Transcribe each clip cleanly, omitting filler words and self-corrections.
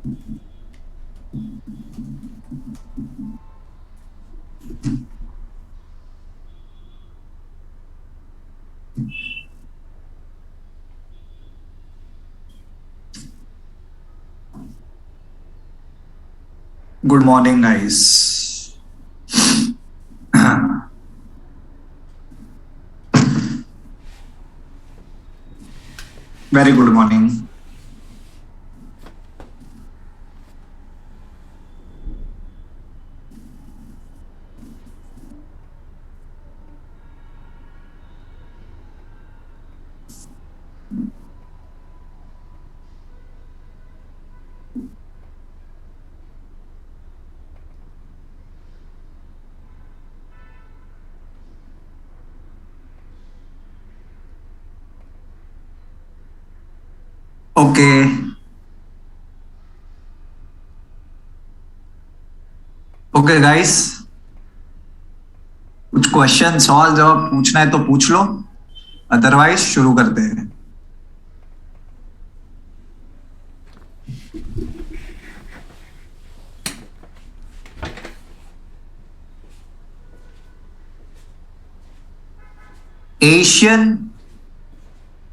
Good morning, guys. Very good morning. Okay, okay, guys. कुछ question सवाल जवाब पूछना है तो पूछ लो, अदरवाइज शुरू करते हैं. Asian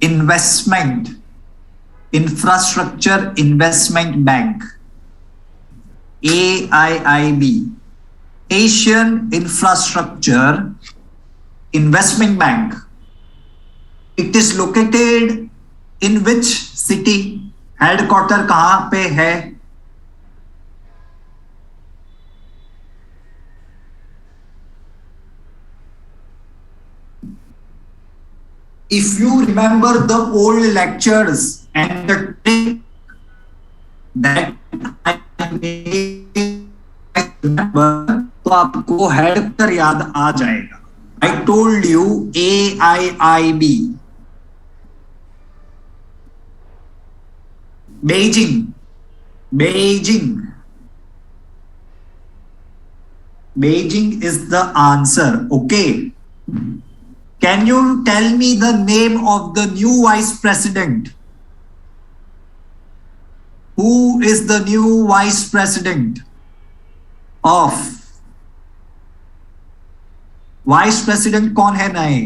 investment infrastructure investment bank, AIIB, Asian infrastructure investment bank. It is located in which city? Headquarter कहां पे है? If you remember the old lectures and the trick that I remember, तो आपको हेडक्वार्टर याद आ जाएगा. I told you AIIB, Beijing, Beijing, Beijing is the answer. Okay. Can you tell me the name of the new vice president? Who is the new vice president of? Vice president कौन है नए?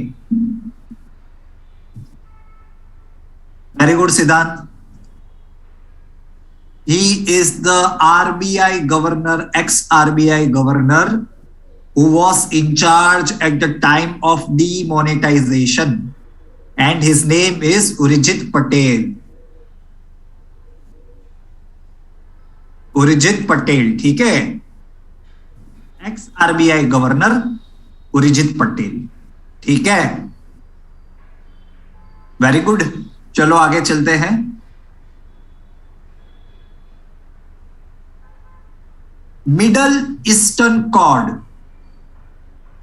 Very good, Siddhant. He is the RBI governor, ex-RBI governor, who was in charge at the time of demonetization, and his name is Urjit Patel. Urjit Patel, ठीक है? Ex RBI governor Urjit Patel, ठीक है? Very good. चलो आगे चलते हैं. Middle eastern cord.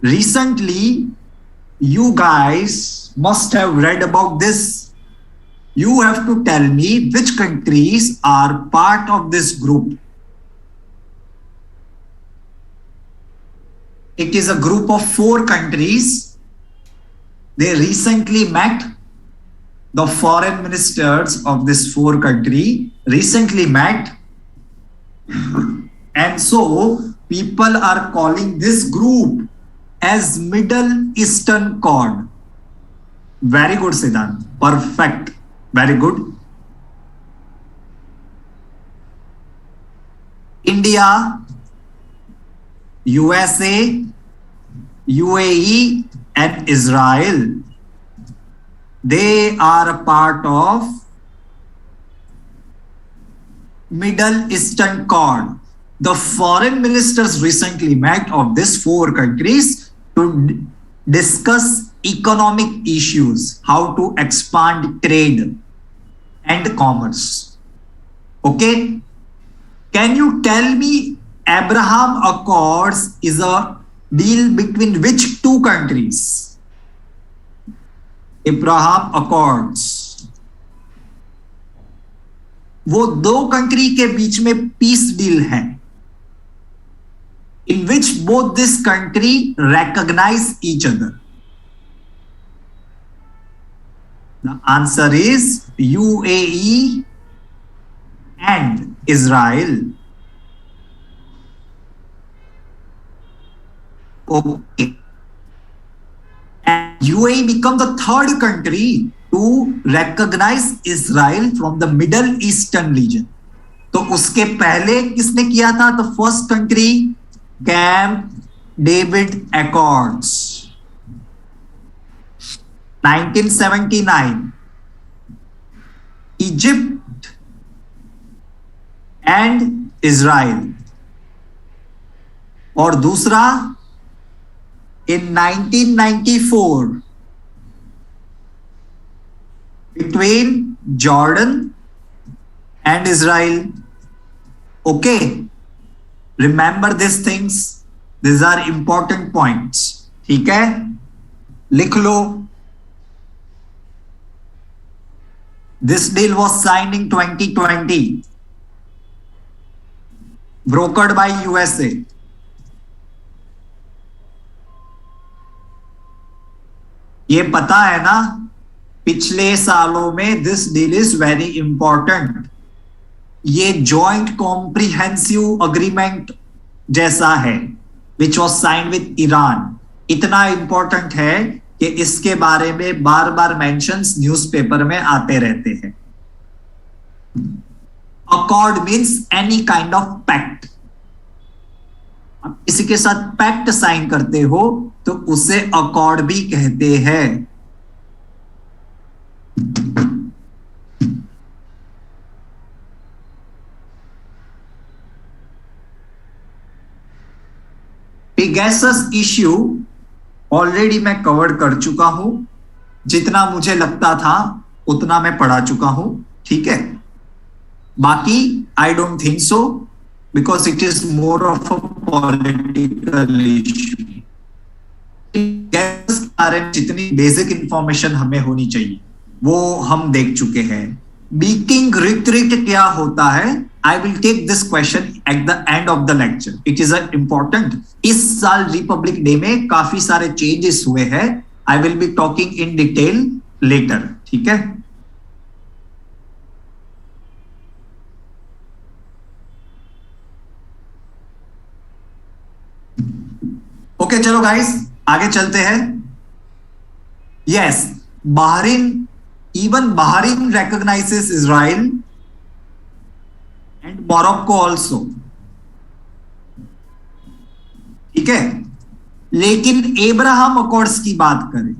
Recently, you guys must have read about this. You have to tell me which countries are part of this group. It is a group of 4 countries. They recently met. The foreign ministers of this 4 country recently met. And so people are calling this group as Middle Eastern Chord. Very good, Siddhant. Perfect. Very good. India, USA, UAE, and Israel. They are a part of Middle Eastern Chord. The foreign ministers recently met of these 4 countries to discuss economic issues, how to expand trade and commerce. Okay? Can you tell me Abraham Accords is a deal between which 2 countries? Abraham Accords. वो 2 country के बीच में peace deal है. In which both this country recognize each other. The answer is UAE and Israel. Okay. And UAE become the third country to recognize Israel from the Middle Eastern region. तो उसके पहले किसने किया था? The first country, Camp David accords, 1979, Egypt and Israel. और दूसरा in 1994 between Jordan and Israel. Okay, remember these things, these are important points. ठीक है, लिख लो। This deal was signed in 2020, brokered by USA. ये पता है ना, पिछले सालों में this deal is very important. ये जॉइंट कॉम्प्रिहेंसिव अग्रीमेंट जैसा है which was signed with Iran. इतना इंपॉर्टेंट है कि इसके बारे में बार बार मेंशंस न्यूज़पेपर में आते रहते हैं। Accord means any kind of pact. आप किसी के साथ पैक्ट साइन करते हो तो उसे अकॉर्ड भी कहते हैं। पेगासस इश्यू ऑलरेडी मैं कवर कर चुका हूं। जितना मुझे लगता था उतना मैं पढ़ा चुका हूं, ठीक है। बाकी आई don't think so, because it is more of a political issue. Gas के बारे में जितनी बेसिक इंफॉर्मेशन हमें होनी चाहिए वो हम देख चुके हैं। बीकिंग रिट्रीट क्या होता है? I will take this question at the end of the lecture. It is important. इस साल रिपब्लिक डे में काफी सारे चेंजेस हुए हैं। I will be talking in detail letter, ठीक है। ओके चलो गाइस आगे चलते हैं। Yes, Bahrain, even Bahrain recognizes Israel and Morocco also, ठीक है। लेकिन एब्राहम अकॉर्ड्स की बात करें,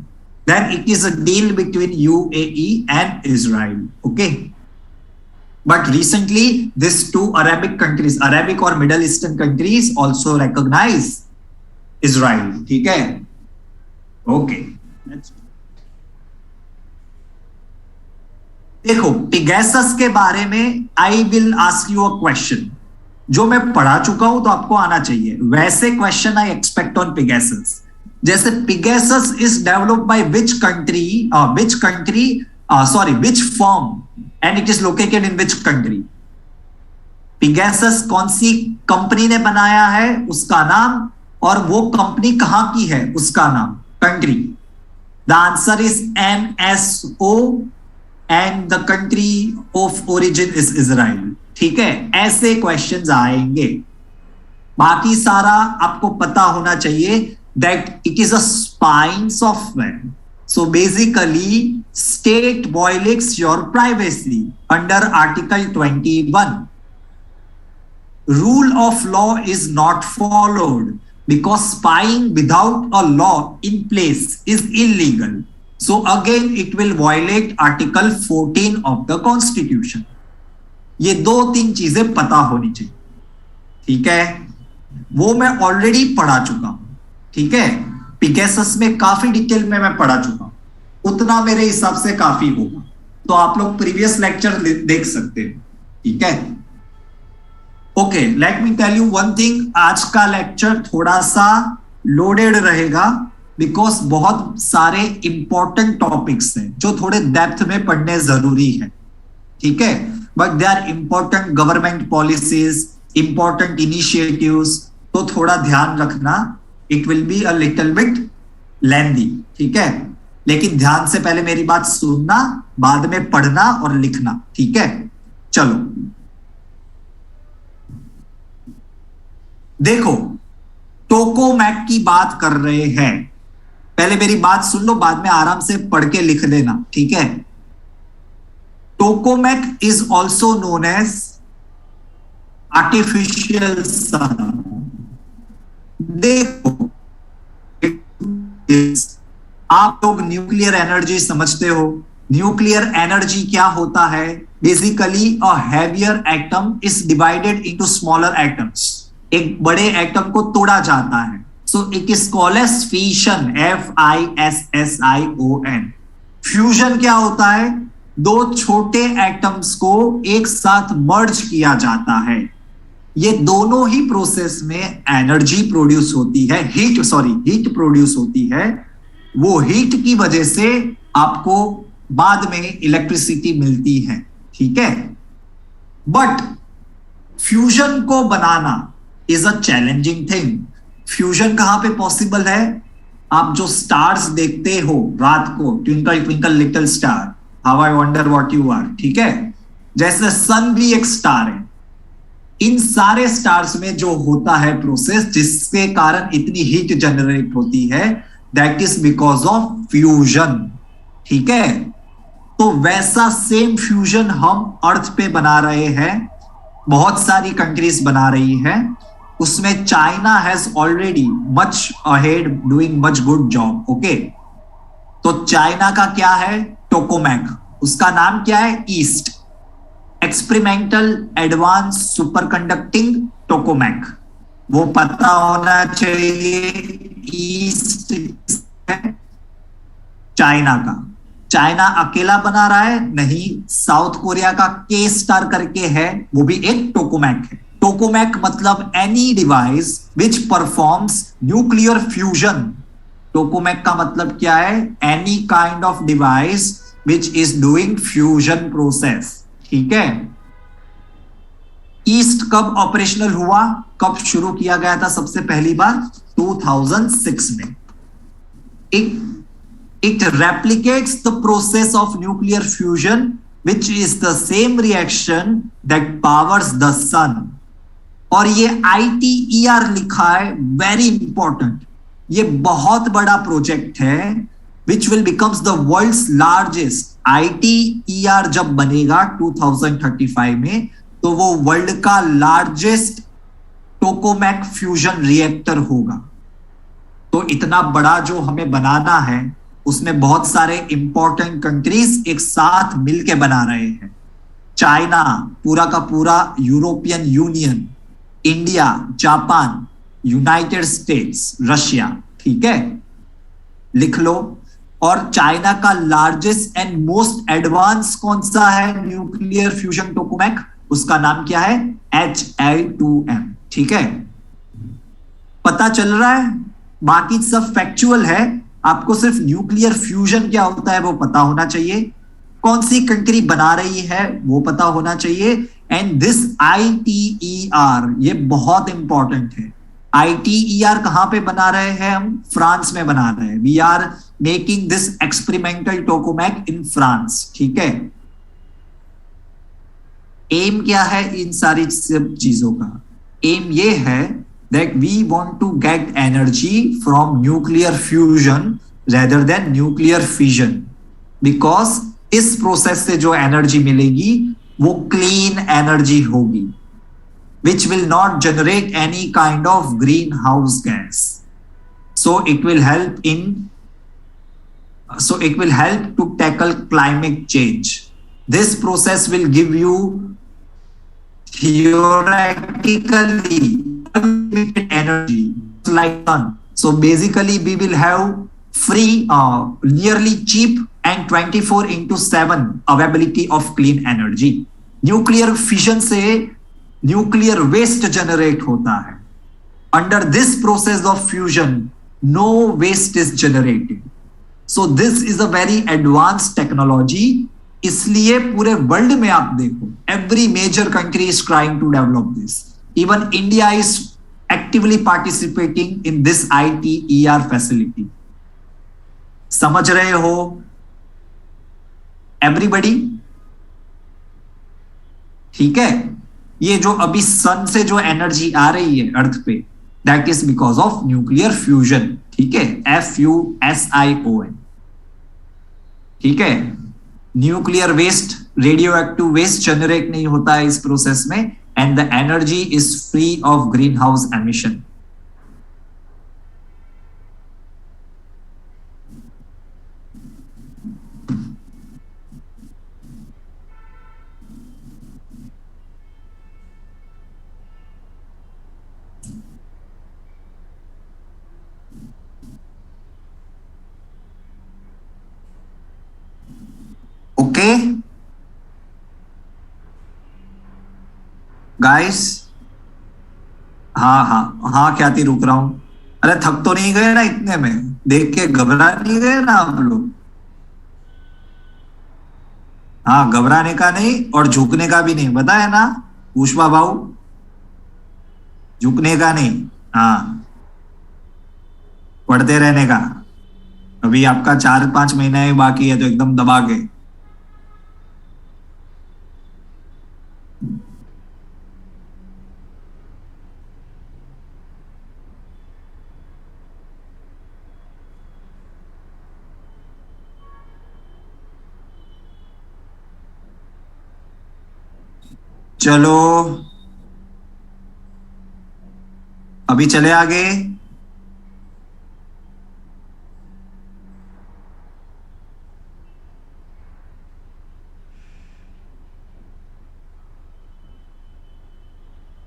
then it is a deal between UAE and Israel, okay. But recently these two Arabic countries, Arabic or Middle Eastern countries also recognize Israel, ठीक है। Okay, देखो Pegasus के बारे में I will ask you a question जो मैं पढ़ा चुका हूं तो आपको आना चाहिए। वैसे question I expect on Pegasus. जैसे Pegasus is developed by which firm and it is located in which country? Pegasus कौन सी कंपनी ने बनाया है, उसका नाम, और वो कंपनी कहां की है, उसका नाम, country. The answer is NSO and the country of origin is Israel, ठीक है। ऐसे क्वेश्चंस आएंगे। बाकी सारा आपको पता होना चाहिए that it is a spying software. So basically state violets your privacy under article 21। Rule of law is not followed because spying without a law in place is illegal. So again it will violate Article 14 of the Constitution. ये दो तीन चीजें पता होनी चाहिए, ठीक है। वो मैं ऑलरेडी पढ़ा चुका हूं, ठीक है। पेगासस में काफी डिटेल में मैं पढ़ा चुका हूं, उतना मेरे हिसाब से काफी होगा। तो आप लोग प्रीवियस लेक्चर देख सकते हैं, ठीक है। Okay, let me tell you one thing, आज का लेक्चर थोड़ा सा लोडेड रहेगा बिकॉज बहुत सारे इंपॉर्टेंट टॉपिक्स हैं जो थोड़े डेप्थ में पढ़ने जरूरी है, ठीक है। But they are important government policies, important initiatives, तो थोड़ा ध्यान रखना। It will be a little bit lengthy, ठीक है। लेकिन ध्यान से पहले मेरी बात सुनना, बाद में पढ़ना और लिखना, ठीक है। चलो देखो, टोकोमैक की बात कर रहे हैं। पहले मेरी बात सुन लो, बाद में आराम से पढ़ के लिख देना, ठीक है। Tokamak is also known as artificial sun. देखो, आप लोग न्यूक्लियर एनर्जी समझते हो। न्यूक्लियर एनर्जी क्या होता है? Basically a heavier atom is divided into smaller atoms. एक बड़े एटम को तोड़ा जाता है। So it is called as fission, FISSION। Fusion क्या होता है? दो छोटे एटम्स को एक साथ मर्ज किया जाता है। ये दोनों ही प्रोसेस में एनर्जी प्रोड्यूस होती है, हीट प्रोड्यूस होती है। वो हीट की वजह से आपको बाद में इलेक्ट्रिसिटी मिलती है, ठीक है। बट फ्यूजन को बनाना is a challenging thing. Fusion कहां पे पॉसिबल है? आप जो स्टार्स देखते हो रात को, twinkle twinkle little star, how I wonder what you are, ठीक है। जैसे सन भी एक स्टार है। इन सारे स्टार्स में जो होता है प्रोसेस जिसके कारण इतनी हीट जनरेट होती है, that is because of fusion, ठीक है। तो वैसा सेम फ्यूजन हम अर्थ पे बना रहे हैं, बहुत सारी कंट्रीज बना रही है। उसमें China has already much ahead, doing much good job, okay. तो चाइना का क्या है? टोकोमैक। उसका नाम क्या है? East experimental advance super conducting tokamak. वो पता होना चाहिए। ईस्ट चाइना का। चाइना अकेला बना रहा है? नहीं, साउथ कोरिया का के स्टार करके है, वो भी एक टोकोमैक है। टोकोमैक मतलब any device which performs nuclear fusion. Tokamak का मतलब क्या है? Any kind of device which is doing fusion process, ठीक है। ईस्ट कब ऑपरेशनल हुआ? कब शुरू किया गया था सबसे पहली बार? 2006 में। It replicates the process of nuclear fusion, which is the same reaction that powers the sun. और ये ITER लिखा है, वेरी इंपॉर्टेंट। ये बहुत बड़ा प्रोजेक्ट है, which will becomes the world's largest। ITER जब बनेगा 2035 में, तो वो वर्ल्ड का लार्जेस्ट टोकोमैक फ्यूजन रिएक्टर होगा। तो इतना बड़ा जो हमें बनाना है, उसमें बहुत सारे इंपॉर्टेंट कंट्रीज एक साथ मिलके बना रहे हैं। चाइना, पूरा का पूरा European union, India, Japan, United states, Russia, ठीक है, लिख लो। और चाइना का लार्जेस्ट एंड मोस्ट एडवांस कौन सा है न्यूक्लियर फ्यूजन टोकोमैक? उसका नाम क्या है? HL2M, ठीक है। पता चल रहा है? बाकी सब फैक्चुअल है, आपको सिर्फ न्यूक्लियर फ्यूजन क्या होता है वो पता होना चाहिए, कौन सी कंट्री बना रही है वो पता होना चाहिए। एंड दिस ITER, ये बहुत इंपॉर्टेंट है। ITER कहां पे बना रहे हैं हम? फ्रांस में बना रहे हैं। We are making this experimental tokamak in France, ठीक है। एम क्या है इन सारी सब चीजों का? एम ये है that we want to get energy from nuclear fusion rather than nuclear fission, because इस प्रोसेस से जो एनर्जी मिलेगी वो क्लीन एनर्जी होगी, which will not generate any kind of greenhouse gas. So it will help to tackle climate change. This process will give you theoretically unlimited energy like sun. So basically we will have free, nearly cheap and 24/7 availability of clean energy. Nuclear fission से nuclear waste generate होता है। Under this process of fusion no waste is generated. So this is a very advance technology. इसलिए पूरे world में आप देखो, every major country is trying to develop this. Even India is actively participating in this ITER facility. समझ रहे हो everybody? ठीक है। ये जो अभी सन से जो एनर्जी आ रही है अर्थ पे, that is because of nuclear fusion, ठीक है, FUSION, ठीक है। Nuclear waste, radio active waste generate नहीं होता है इस प्रोसेस में, and the energy is free of green house emission. Okay guys, हाँ हाँ हाँ, क्या थी, रुक रहा हूं। अरे थक तो नहीं गए ना इतने में, देख के घबरा नहीं गए ना आप लोग? हाँ, घबराने का नहीं और झुकने का भी नहीं, बताया ना पुष्पा भाऊ, झुकने का नहीं, हाँ, पढ़ते रहने का। अभी आपका 4-5 महीना ही बाकी है, तो एकदम दबा के। चलो अभी चले आगे।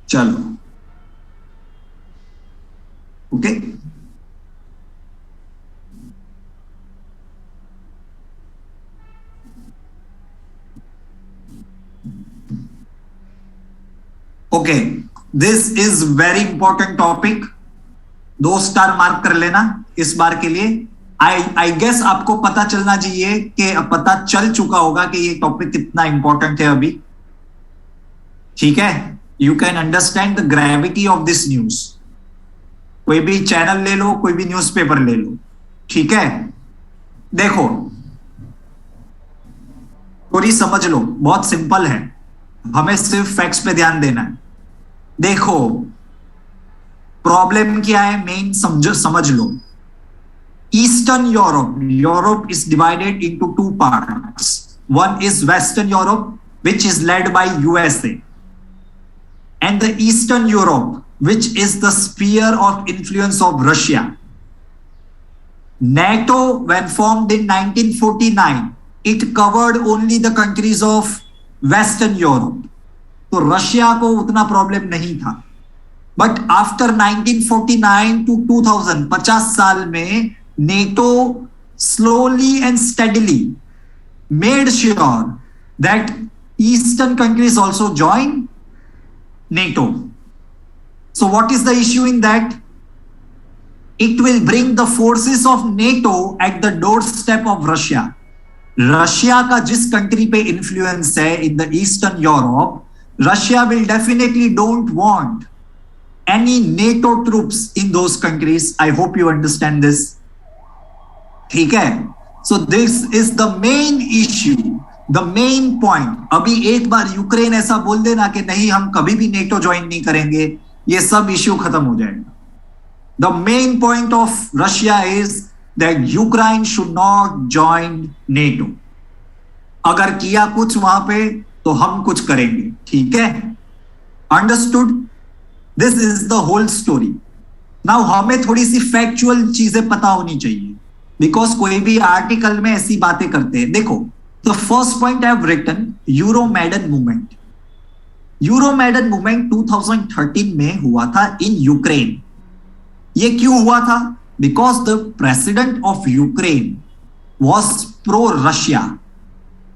चलो okay, okay, this is very important topic. 2 star mark कर लेना इस बार के लिए। आई गेस आपको पता चलना चाहिए, कि पता चल चुका होगा कि ये टॉपिक कितना इंपॉर्टेंट है अभी, ठीक है। You can understand the gravity of this news. कोई भी चैनल ले लो, कोई भी न्यूज़पेपर ले लो, ठीक है। देखो थोड़ी समझ लो, बहुत सिंपल है, हमें सिर्फ फैक्ट्स पे ध्यान देना है। देखो प्रॉब्लम क्या है, मेन समझ लो। Eastern Europe, Europe is divided into 2 parts. One is western Europe which is led by USA, and the Eastern Europe which is the sphere of influence of Russia. NATO when formed in 1949, it covered only the countries of Western Europe, तो Russia को उतना problem नहीं था। But after 1949 to 2000, 50 साल में NATO slowly and steadily made sure that eastern countries also join NATO. So what is the issue in that? It will bring the forces of NATO at the door step of Russia. Russia का जिस country पे influence है in the eastern Europe, Russia will definitely don't want any NATO troops in those countries. I hope you understand this. ठीक है? So this is the main issue, the main point. अभी एक बार Ukraine ऐसा बोल देना कि नहीं हम कभी भी NATO ज्वाइन नहीं करेंगे, ये सब इश्यू खत्म हो जाएगा। The main point of Russia is that Ukraine should not join NATO. अगर किया कुछ वहां पे तो हम कुछ करेंगे, ठीक है? Understood? This is the whole story. Now हमें थोड़ी सी फैक्चुअल चीजें पता होनी चाहिए, बिकॉज कोई भी आर्टिकल में ऐसी बातें करते हैं। देखो the first point I have written, Euromaidan movement. Euromaidan movement 2013 में हुआ था इन यूक्रेन। ये क्यों हुआ था? Because the president of Ukraine was pro Russia,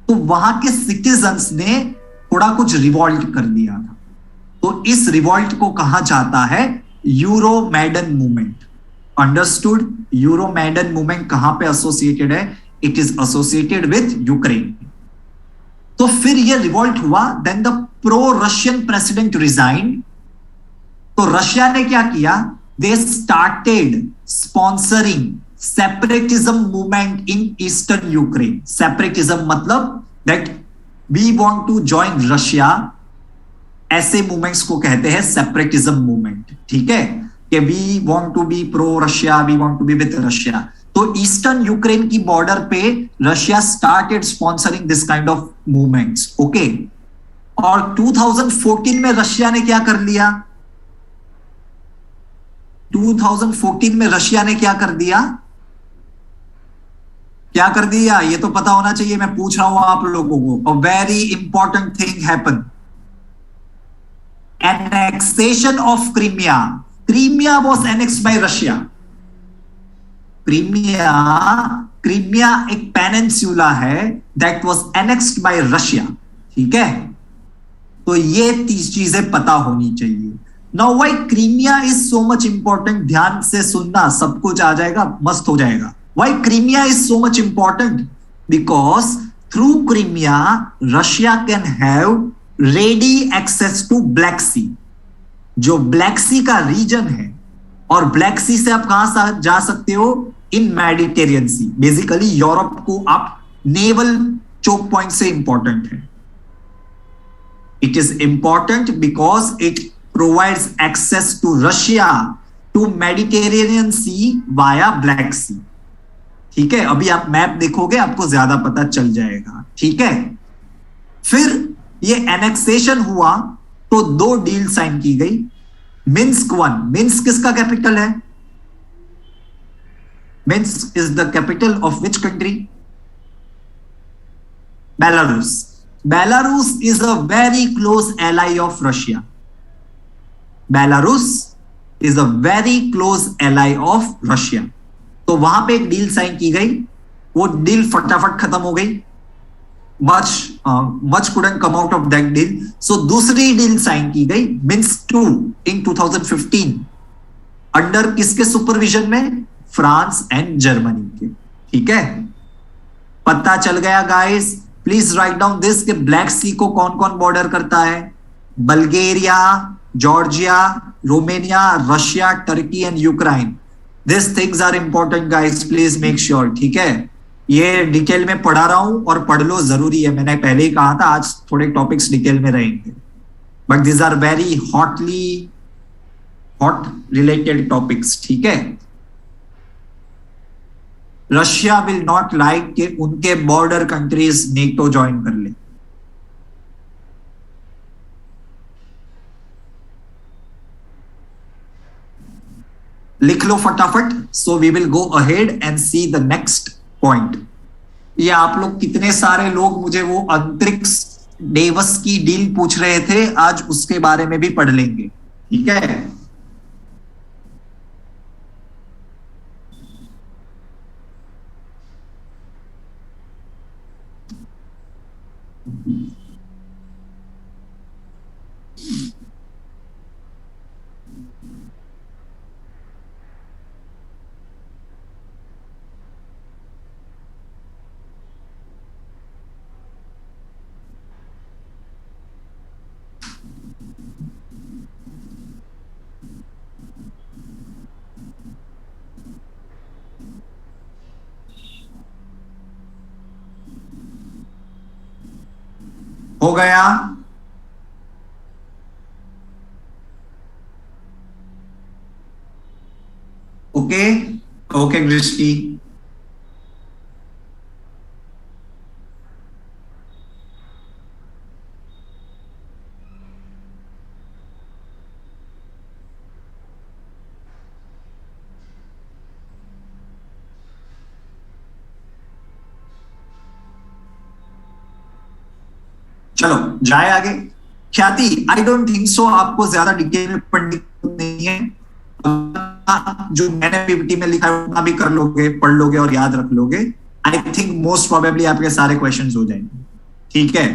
तो वहां के सिटीजन्स ने थोड़ा कुछ रिवॉल्ट कर दिया था। तो इस रिवॉल्ट को कहा जाता है Euromaidan movement. Understood? Euromaidan movement कहां पे एसोसिएटेड है? It is associated with Ukraine. तो फिर ये रिवॉल्ट हुआ, then the pro Russian president resigned. तो रशिया ने क्या किया? They started sponsoring separatism movement in eastern Ukraine. Separatism मतलब that we want to join Russia, ऐसे मूवमेंट्स को कहते हैं सेपरेटिज्म मूवमेंट, ठीक है? कि we want to be pro Russia, we want to be with Russia. तो ईस्टर्न यूक्रेन की बॉर्डर पे Russia started sponsoring this kind of movements, okay. और 2014 में रशिया ने क्या कर लिया? 2014 में रशिया ने क्या कर दिया? क्या कर दिया ये तो पता होना चाहिए, मैं पूछ रहा हूं आप लोगों को। A very important thing happen, annexation of Crimea. Crimea was annexed bye Russia. Crimea, Crimea एक पेनिनसुला है that was annexed bye Russia, ठीक है। तो ये 30 चीजें पता होनी चाहिए। Now why Crimea is so much important, ध्यान से सुनना, सब कुछ आ जाएगा, मस्त हो जाएगा। Why Crimea is so much important? Because through Crimea Russia can have ready access to Black Sea. जो ब्लैक सी का रीजन है, और ब्लैक सी से आप कहां जा सकते हो? In Mediterranean Sea. Basically Europe को आप नेवल चोक पॉइंट से इंपॉर्टेंट है। It is important because it provides access to Russia to Mediterranean Sea via Black Sea, ठीक है। अभी आप मैप देखोगे आपको ज्यादा पता चल जाएगा, ठीक है। फिर ये एनेक्सेशन हुआ तो 2 डील साइन की गई। मिन्स्क 1, मिन्स्क किसका कैपिटल है? Minsk is the capital of which country? Belarus. Belarus is a very close ally of Russia. Belarus is a very close ally of Russia. तो वहां पे एक डील साइन की गई, वो डील फटाफट खत्म हो गई। much couldn't come out of that deal. So दूसरी डील साइन की गई, मिन्स्क 2 in 2015, अंडर किसके सुपरविजन में? फ्रांस एंड जर्मनी के, ठीक है। पता चल गया guys. Please write down this कि ब्लैक सी को कौन कौन बॉर्डर करता है? Bulgaria, Georgia, Romania, Russia, Turkey and Ukraine. This things are important guys, please make sure, ठीक है। ये डिटेल में पढ़ा रहा हूं और पढ़ लो, जरूरी है। मैंने पहले ही कहा था आज थोड़े टॉपिक्स डिटेल में रहेंगे, but this are very hot related topics, ठीक है। रशिया विल नॉट लाइक कि उनके बॉर्डर कंट्रीज नेटो ज्वाइन कर ले। लिख लो फटाफट। So we will go ahead and see the next point. ये आप लोग कितने सारे लोग मुझे वो अंतरिक्ष डेवस की डील पूछ रहे थे, आज उसके बारे में भी पढ़ लेंगे, ठीक है। हो गया? ओके ओके दृष्टि। चलो जाए आगे। ख्याति, आई डोंट थिंक सो आपको ज्यादा डिटेल में पढ़ने की नहीं है। जो मैंने पीपीटी में लिखा है उतना भी कर लोगे, पढ़ लोगे और याद रख लोगे। आई थिंक मोस्ट प्रोबेबली आपके सारे क्वेश्चंस हो जाएंगे, ठीक है।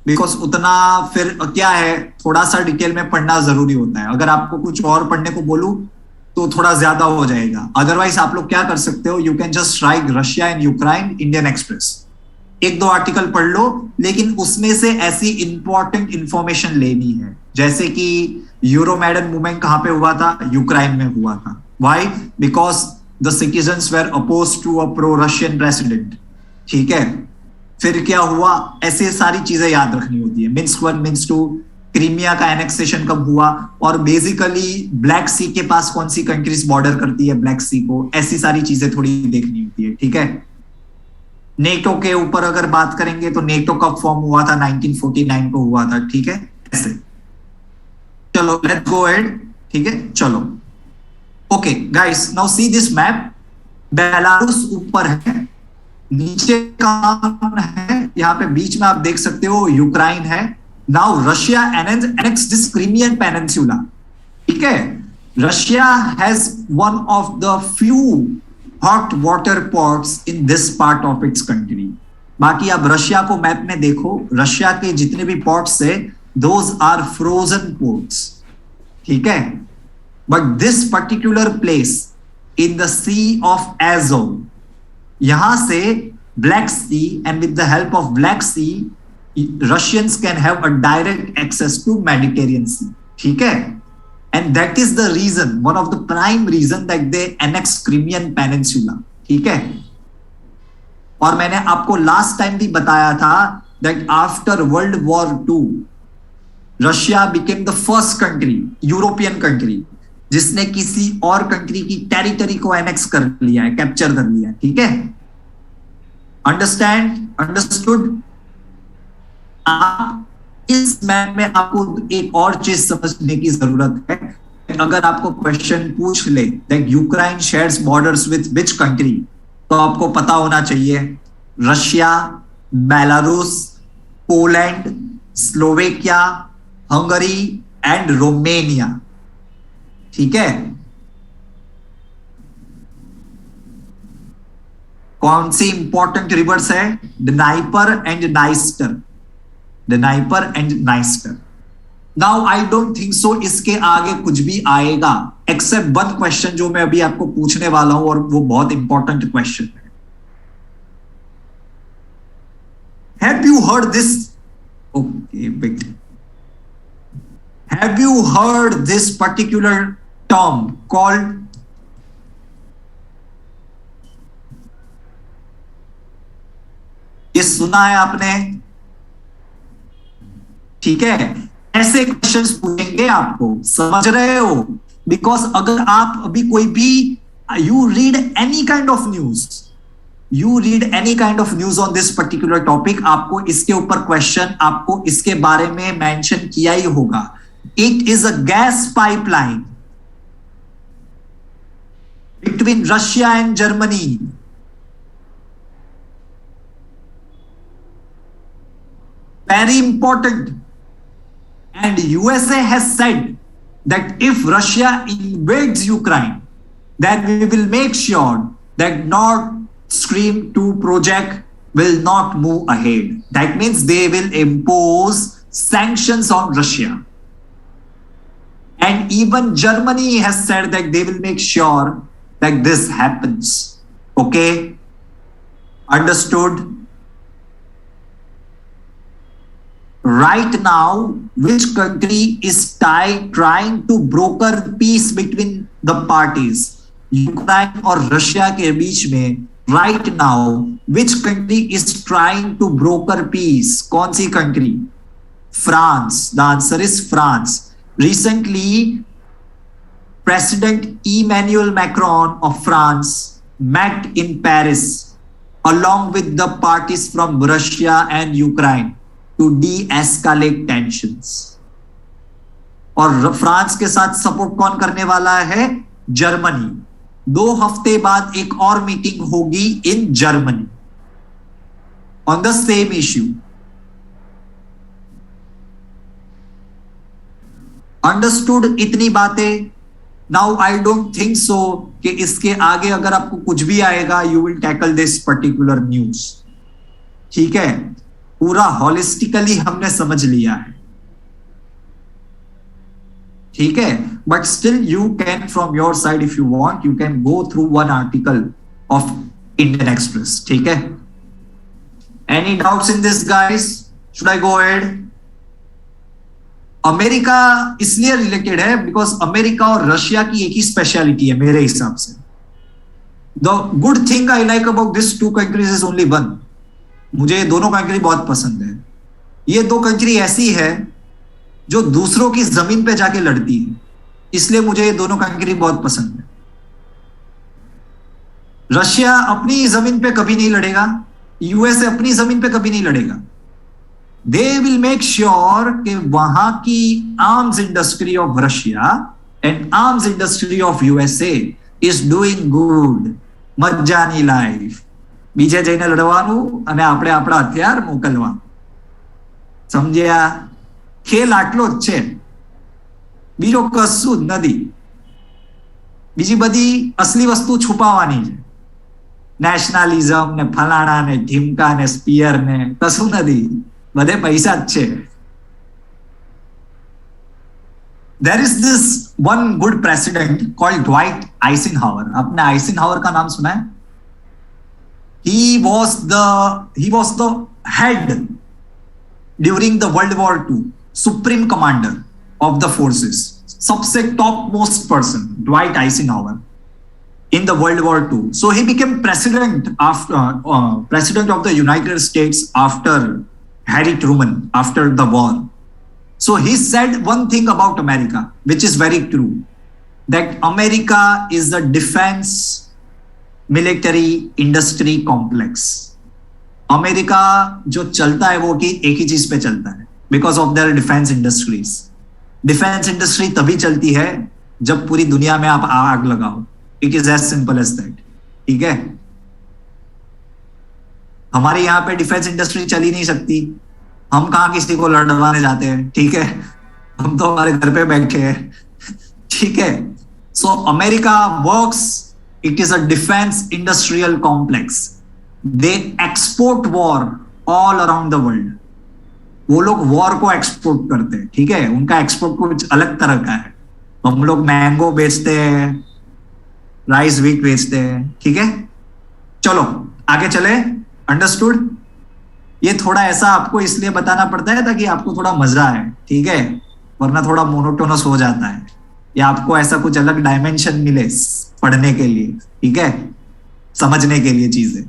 बिकॉज उतना फिर क्या है, थोड़ा सा डिटेल में पढ़ना जरूरी होता है। अगर आपको कुछ और पढ़ने को बोलूं तो थोड़ा ज्यादा हो जाएगा। अदरवाइज आप लोग क्या कर सकते हो, you can just right Russia and Ukraine Indian express, 1-2 article पढ़ लो, लेकिन उसमें से ऐसी इंपॉर्टेंट इंफॉर्मेशन लेनी है। जैसे कि यूरोमैडन मूवमेंट कहां पे हुआ था? यूक्रेन में हुआ था। Why? Because the citizens were oppose to a pro Russian president, ठीक है। फिर क्या हुआ? ऐसे सारी चीजें याद रखनी होती है। मिन्स्क 1, मिन्स्क 2, क्रीमिया का एनेक्सेशन कब हुआ, और बेसिकली ब्लैक सी के पास कौन सी कंट्रीज बॉर्डर करती है ब्लैक सी को, ऐसी सारी चीजें थोड़ी देखनी होती है, ठीक है। नेटो के ऊपर अगर बात करेंगे तो नेटो कब फॉर्म हुआ था, 1949 को हुआ था, ठीक है। ऐसे चलो लेट्स गो अहेड, ठीक है चलो। Okay guys, now see this map. Belarus ऊपर है, नीचे कौन है, यहाँ पे बीच में आप देख सकते हो यूक्रेन है। Now Russia annexed this Crimean Peninsula, ठीक है। Russia has one of the few hot water ports in this part of its country. बाकी आप रशिया को मैप में देखो, रशिया के जितने भी पोर्ट्स है दोज आर फ्रोजन पोर्ट्स, ठीक है। But this particular place in the sea of Azov, यहां से black sea, and with the help of black sea Russians can have a direct access to Mediterranean Sea, ठीक है। And that is the reason, one of the prime reason that they annexed Crimean Peninsula, ठीक है। और मैंने आपको last time भी बताया था that after World War II Russia became the first country, European country, जिसने किसी और कंट्री की टेरिटरी को एनेक्स कर लिया है, कैप्चर कर लिया है, ठीक है। अंडरस्टूड। इस मैप में आपको एक और चीज समझने की जरूरत है। अगर आपको क्वेश्चन पूछ ले that Ukraine shares borders with which country, तो आपको पता होना चाहिए Russia, Belarus, Poland, Slovakia, Hungary and Romania, ठीक है। कौन सी इंपॉर्टेंट रिवर्स है, Dnieper and Dniester, Dnieper and Dniester. Now I don't think so इसके आगे कुछ भी आएगा एक्सेप्ट वन क्वेश्चन जो मैं अभी आपको पूछने वाला हूं, और वो बहुत इंपॉर्टेंट क्वेश्चन है। Have you heard this, okay wait, have you heard this particular term called, ये सुना है आपने, ठीक है। ऐसे क्वेश्चंस पूछेंगे आपको, समझ रहे हो। बिकॉज अगर आप अभी कोई भी you read any kind of news, you read any kind of news on this particular topic, आपको इसके ऊपर क्वेश्चन, आपको इसके बारे में मेंशन किया ही होगा। It is a gas pipeline between Russia and Germany. Very important. And USA has said that if Russia invades Ukraine, then we will make sure that Nord Stream 2 project will not move ahead. That means they will impose sanctions on Russia. And even Germany has said that they will make sure that this happens. Okay? Understood? Right now, which country is trying to broker peace between the parties? Ukraine और Russia के बीच में right now, which country is trying to broker peace? कौन सी country? France. The answer is France. Recently, President Emmanuel Macron of France met in Paris along with the parties from Russia and Ukraine to de-escalate tensions. और France के साथ support कौन करने वाला है? Germany. 2 हफ्ते बाद एक और मीटिंग होगी in Germany on the same issue. Understood इतनी बातें? नाउ आई डोंट थिंक सो कि इसके आगे अगर आपको कुछ भी आएगा you will tackle this particular news, ठीक है। पूरा हॉलिस्टिकली हमने समझ लिया है, ठीक है। But still you can from your side if you want, you can go through one article of Indian express, ठीक है। Any doubts in this guys? Should I go ahead? America इसलिए रिलेटेड है बिकॉज अमेरिका और Russia की एक ही speciality है मेरे हिसाब से। The good thing I like about this 2 countries is only one. मुझे ये दोनों कंट्री बहुत पसंद है। ये 2 कंट्री ऐसी है जो दूसरों की जमीन पे जाके लड़ती है, इसलिए मुझे ये दोनों कंट्री बहुत पसंद है। रशिया अपनी जमीन पे कभी नहीं लड़ेगा, यूएसए अपनी जमीन पे कभी नहीं लड़ेगा। दे विल मेक श्योर कि वहां की arms industry of Russia and arms industry of USA is doing good, મજાની લાઈફ, બીજે જઈને લડવાનું અને આપણે આપણા હથિયાર મોકલવા, સમજ્યા? ખેલ આટલો જ છે, બીજો કશું જ નથી. બીજી બધી અસલી વસ્તુ છુપાવવાની છે, નેશનલિઝમ ને ફલાણા ને ઢીમકા ને સ્પિયર ને કશું નથી, બધે પૈસા જ છે. There is this one good president called Dwight Eisenhower. आपने आइजनहावर का नाम सुना है? He was the head during the World War II, supreme commander of the forces. सबसे topmost person, Dwight Eisenhower, in the World War II. So he became president of the United States after Harry Truman, after the war. So he said one thing about America, which is very true, that America is the defense military industry complex. America जो चलता है वो कि एक ही चीज पे चलता है, because of their defence industries. Defence industry तभी चलती है जब पूरी दुनिया में आप आग लगाओ. It is as simple as that. ठीक है, हमारे यहाँ पे डिफेंस इंडस्ट्री चल ही नहीं सकती. हम कहाँ किसी को लड़वाने जाते हैं? ठीक है, हम तो हमारे घर पे बैठे हैं. ठीक है, so America works, it is a defence industrial complex. They export war all around the world. वो लोग वॉर को एक्सपोर्ट करते हैं. ठीक है, उनका एक्सपोर्ट कुछ अलग तरह का है. हम लोग मैंगो बेचते हैं, राइस व्हीट बेचते हैं. ठीक है, चलो आगे चले. अंडरस्टूड? ये थोड़ा ऐसा आपको इसलिए बताना पड़ता है ताकि आपको थोड़ा मजा आए. ठीक है, वरना थोड़ा मोनोटोनस हो जाता है, या आपको ऐसा कुछ अलग डायमेंशन मिले पढ़ने के लिए. ठीक है, समझने के लिए चीजें.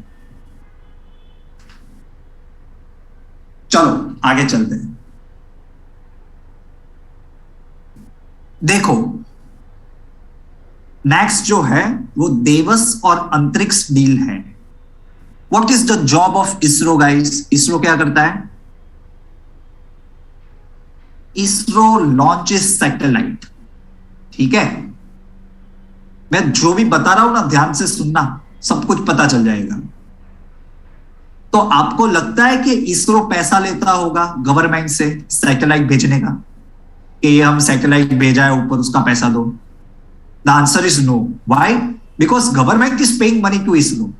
चलो आगे चलते हैं. देखो, नेक्स्ट जो है वो देवस और अंतरिक्ष डील है. What is the job of ISRO, guys? ISRO क्या करता है? ISRO launches satellite. ठीक है, मैं जो भी बता रहा हूं ना, ध्यान से सुनना, सब कुछ पता चल जाएगा. तो आपको लगता है कि ISRO पैसा लेता होगा गवर्नमेंट से सैटेलाइट भेजने का, कि ये हम सैटेलाइट भेजा है ऊपर, उसका पैसा दो? The answer is no. Why? Because government is paying money to ISRO.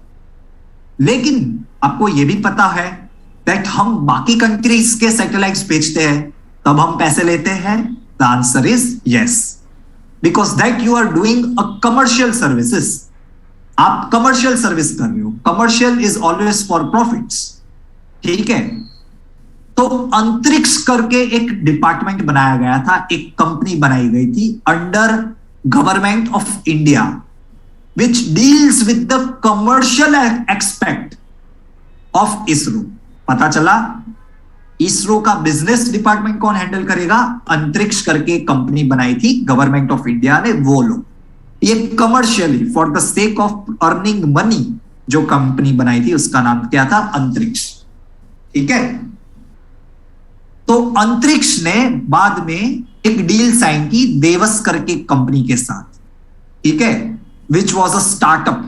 लेकिन आपको यह भी पता है दैट हम बाकी कंट्रीज के सैटेलाइट्स भेजते हैं तब हम पैसे लेते हैं? The answer is yes, because that you are doing a commercial services. आप कमर्शियल सर्विस कर रहे हो. Commercial is always for profits. ठीक है, तो अंतरिक्ष करके एक डिपार्टमेंट बनाया गया था, एक कंपनी बनाई गई थी under government of India, which deals with the commercial aspect of ISRO. पता चला ISRO का बिजनेस डिपार्टमेंट कौन हैंडल करेगा? अंतरिक्ष करके कंपनी बनाई थी गवर्नमेंट ऑफ इंडिया ने, वो लोग. ये commercially for the sake of earning money जो कंपनी बनाई थी, उसका नाम क्या था? अंतरिक्ष. ठीक है, तो अंतरिक्ष ने बाद में एक डील साइन की देवस करके कंपनी के साथ. ठीक है, विच वॉज अ स्टार्टअप.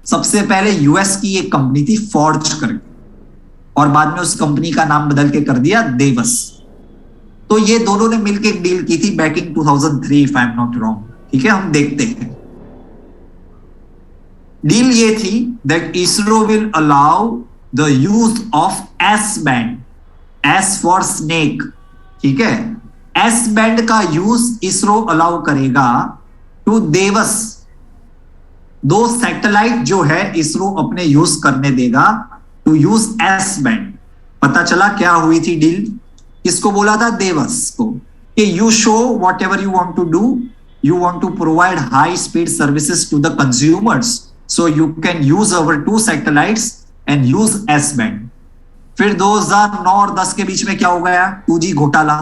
सबसे पहले यूएस की एक कंपनी थी फॉर्ज करके, और बाद में उस कंपनी का नाम बदल के कर दिया देवस. तो ये दोनों ने मिलकर एक डील की थी back in 2003 if I am not wrong. ठीक है, हम देखते हैं. डील ये थी that ISRO will allow the use of S band. S for snake. ठीक है, एस बैंड का यूज ISRO अलाउ करेगा टू देवस. दो सैटेलाइट जो है ISRO अपने यूज करने देगा टू यूज एस बैंड. पता चला क्या हुई थी डील? किसको बोला था? देवस को, कि you show what ever you want to do, you want to provide high speed services to the consumers, so you can use our 2 satellites and use S band. फिर 2009 और 10 के बीच में क्या हो गया? 2G घोटाला.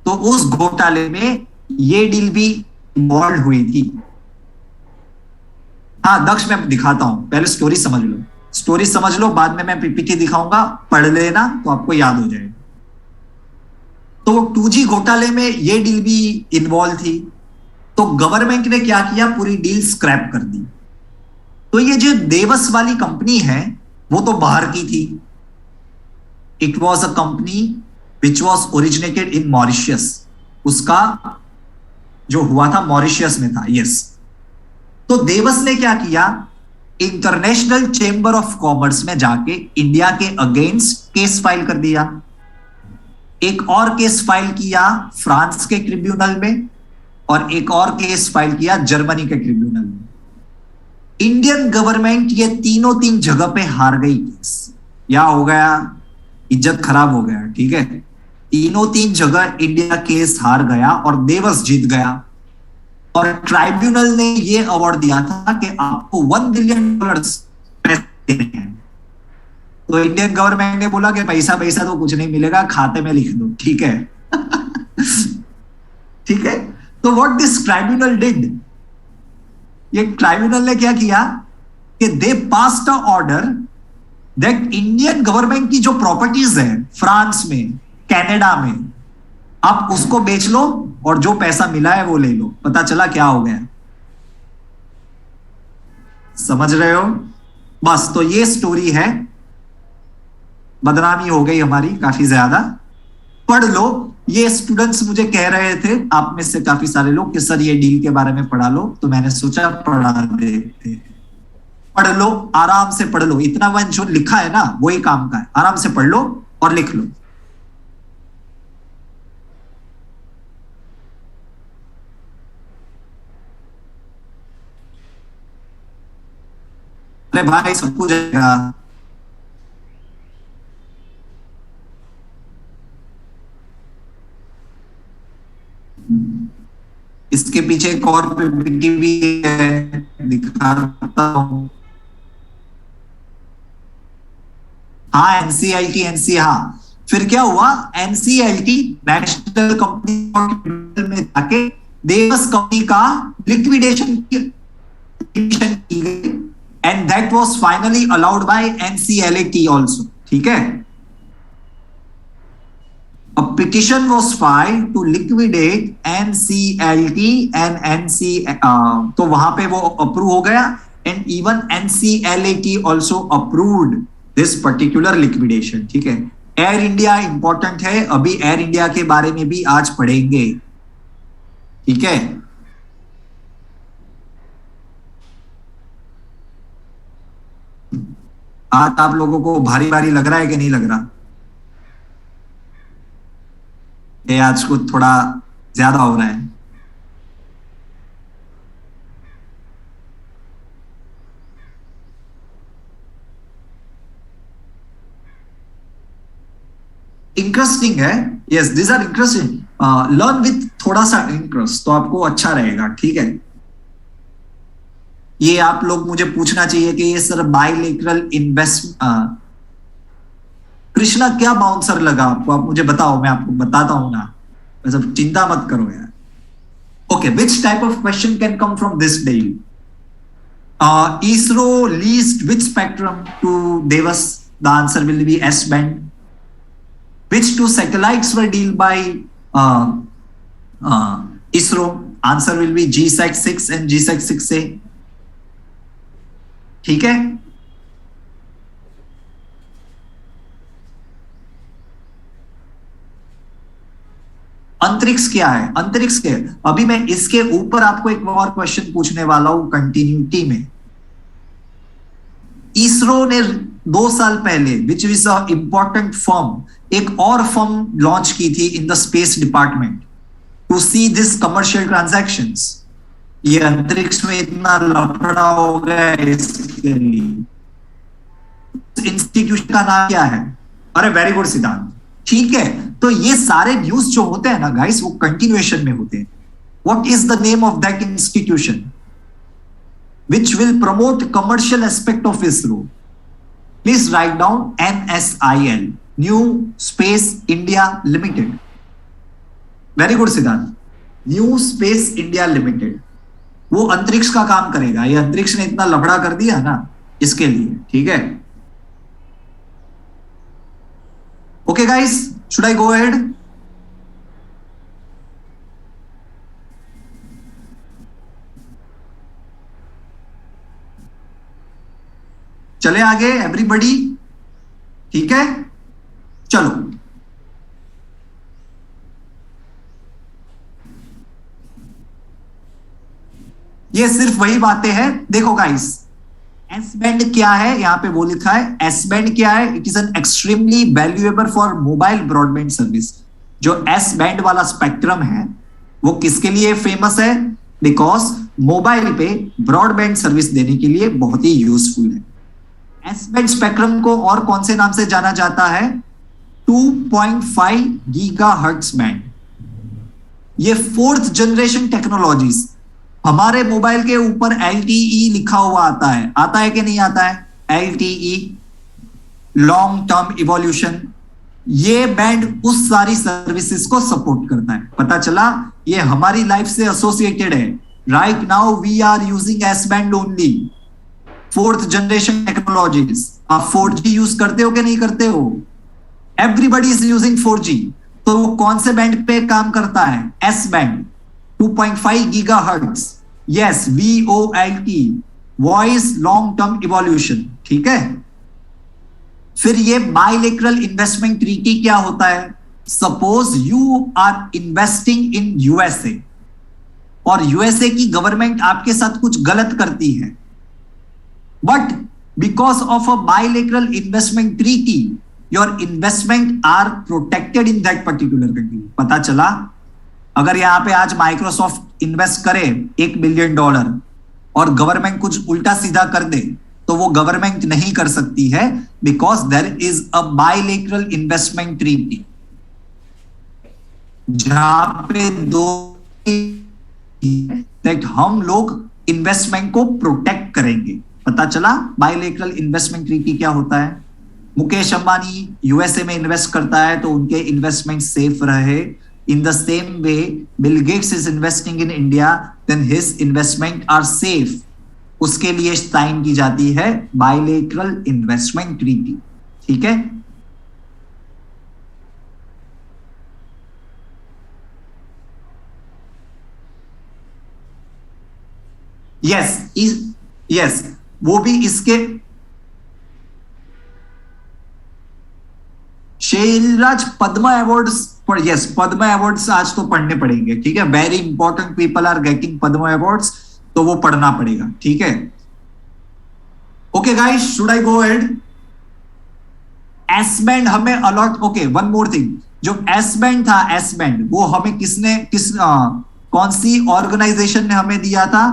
तो उस घोटाले में ये डील भी इन्वॉल्व हुई थी। हाँ दक्ष, मैं दिखाता हूं, पहले स्टोरी समझ लो, स्टोरी समझ लो, बाद में मैं पीपीटी दिखाऊंगा, पढ़ लेना तो आपको याद हो जाएगा। तो 2G घोटाले में ये डील भी इन्वॉल्व थी। तो गवर्नमेंट ने क्या किया, पूरी डील स्क्रैप कर दी। तो ये जो देवस वाली कंपनी है वो तो बाहर की थी। It was a company which was originated in Mauritius. उसका जो हुआ था मॉरिशियस में था, यस। तो देवस ने क्या किया, इंटरनेशनल चेंबर ऑफ कॉमर्स में जाके इंडिया के अगेंस्ट केस फाइल कर दिया। एक और केस फाइल किया फ्रांस के ट्रिब्यूनल में, और एक और केस फाइल किया जर्मनी के ट्रिब्यूनल में। इंडियन गवर्नमेंट ये तीन जगह पे हार गई केस। क्या हो गया, इज्जत खराब हो गया, ठीक है। तीन जगह इंडिया केस हार गया और देवस जीत गया। और ट्राइब्यूनल ने ये अवार्ड दिया था कि आपको $1 बिलियन पैसे देने हैं। तो इंडियन गवर्नमेंट ने बोला कि पैसा तो कुछ नहीं मिलेगा, खाते में लिख दो, ठीक है। ठीक है। तो व्हाट दिस ट्राइब्यूनल डिड, ये ट्राइब्यूनल ने क्या किया कि they passed a order that Indian government की जो प्रॉपर्टीज है फ्रांस में, कनाडा में, आप उसको बेच लो और जो पैसा मिला है वो ले लो। पता चला क्या हो गया, समझ रहे हो? बस, तो ये स्टोरी है। बदनामी हो गई हमारी काफी ज्यादा। पढ़ लो, ये स्टूडेंट्स मुझे कह रहे थे, आप में से काफी सारे लोग, कि सर ये डील के बारे में पढ़ा लो, तो मैंने सोचा पढ़ा देते। पढ़ लो, आराम से पढ़ लो, इतना वन जो लिखा है ना वही काम का है। आराम से पढ़ लो और लिख लो। अरे भाई सब कुछ जाएगा। इसके पीछे एक और पीपीटी भी है, दिखाता हूं। हाँ एनसीएलटी, हाँ फिर क्या हुआ, एनसीएलटी नेशनल कंपनी में जाके देवस कंपनी का लिक्विडेशन की गई, and that was finally allowed by NCLT also, ठीक है। A petition was filed to liquidate NCLT and तो वहां पे वो अप्रूव हो गया, and even NCLAT also approved this particular liquidation, ठीक है। एयर इंडिया इंपॉर्टेंट है, अभी एयर इंडिया के बारे में भी आज पढ़ेंगे, ठीक है। आज आप लोगों को भारी भारी लग रहा है कि नहीं लग रहा? ये आज को थोड़ा ज्यादा हो रहा है। इंटरेस्टिंग है, yes this are interesting. Learn with थोड़ा सा इंटरेस्ट तो आपको अच्छा रहेगा, ठीक है। ये आप लोग मुझे पूछना चाहिए कि ये सर बाइलेटरल इन्वेस्ट कृष्णा क्या बाउंसर लगा आपको, आप मुझे बताओ, मैं आपको बताता हूं ना, मतलब चिंता मत करो यार। Okay, which type of question can come from this daily? ISRO leased which spectrum to Devas? The answer will be S band. Which two satellites were dealt by ISRO? Answer will be GSAT-6 and GSAT-6A. ठीक है। अंतरिक्ष क्या है? अंतरिक्ष के अभी मैं इसके ऊपर आपको एक और क्वेश्चन पूछने वाला हूं कंटिन्यूटी में। इसरो ने 2 साल पहले, which is a important firm, एक और फर्म लॉन्च की थी in the space department to see this commercial transactions. ये अंतरिक्ष में इतना लफड़ा हो गया इसके लिए, इंस्टीट्यूशन का नाम क्या है? अरे वेरी गुड सिद्धांत, ठीक है। तो ये सारे न्यूज जो होते हैं ना गाइस, वो कंटिन्यूएशन में होते हैं। What is the name of that institution which will promote commercial aspect of ISRO? Please write down NSIL, New Space India Limited. Very good Siddharth. New space India limited, वो अंतरिक्ष का काम करेगा। ये अंतरिक्ष ने इतना लफड़ा कर दिया ना, इसके लिए। ठीक है, okay guys, should I go ahead? चले आगे एवरीबॉडी, ठीक है, चलो। ये सिर्फ वही बातें हैं। देखो गाइस, एस बैंड क्या है, यहां पे वो लिखा है। एस बैंड क्या है? It is an extremely valuable for mobile broadband service. जो एस बैंड वाला स्पेक्ट्रम है वो किसके लिए फेमस है? बिकॉज मोबाइल पे ब्रॉडबैंड सर्विस देने के लिए बहुत ही यूजफुल है। एस बैंड स्पेक्ट्रम को और कौन से नाम से जाना जाता है? 2.5 गीगाहर्ट्ज बैंड। ये फोर्थ जनरेशन टेक्नोलॉजीज। हमारे मोबाइल के ऊपर LTE लिखा हुआ आता है कि नहीं आता है? LTE, long term evolution. ये बैंड उस सारी सर्विसेज को सपोर्ट करता है। पता चला, ये हमारी लाइफ से एसोसिएटेड है। Right now we are using S band only, fourth generation technologies. आप 4G यूज करते हो कि नहीं करते हो? Everybody is using 4G। तो वो कौन से बैंड पे काम करता है? S band, 2.5 gigahertz. Yes, VoLT, voice long term evolution. ठीक है, फिर ये बायलेटरल इन्वेस्टमेंट ट्रीटी क्या होता है? Suppose you are investing in USA और USA की गवर्नमेंट आपके साथ कुछ गलत करती है, but because of a bilateral investment treaty your investment are protected in that particular country. पता चला, अगर यहां पे आज माइक्रोसॉफ्ट इन्वेस्ट करे $1 बिलियन और गवर्नमेंट कुछ उल्टा सीधा कर दे, तो वो गवर्नमेंट नहीं कर सकती है, because there is a bilateral investment treaty जहां पे दो दैट हम लोग इन्वेस्टमेंट को प्रोटेक्ट करेंगे। पता चला बायलेटरल इन्वेस्टमेंट ट्रीटी क्या होता है? मुकेश अंबानी USA में इन्वेस्ट करता है तो उनके इन्वेस्टमेंट सेफ रहे। In the same way, Bill Gates is investing in India, then his investment are safe. उसके लिए साइन की जाती है बायलेटरल इन्वेस्टमेंट ट्रीटी। ठीक है, यस यस, वो भी इसके। शैलराज पद्मा अवार्ड्स पर, यस, पद्मा अवार्ड्स आज तो पढ़ने पड़ेंगे। ठीक है, very important people are getting Padma awards, तो वो पढ़ना पड़ेगा। ठीक है, okay guys, should I go ahead? S band हमें allot, okay one more thing, जो एस बैंड था, एस बैंड वो हमें कौन सी ऑर्गेनाइजेशन ने हमें दिया था?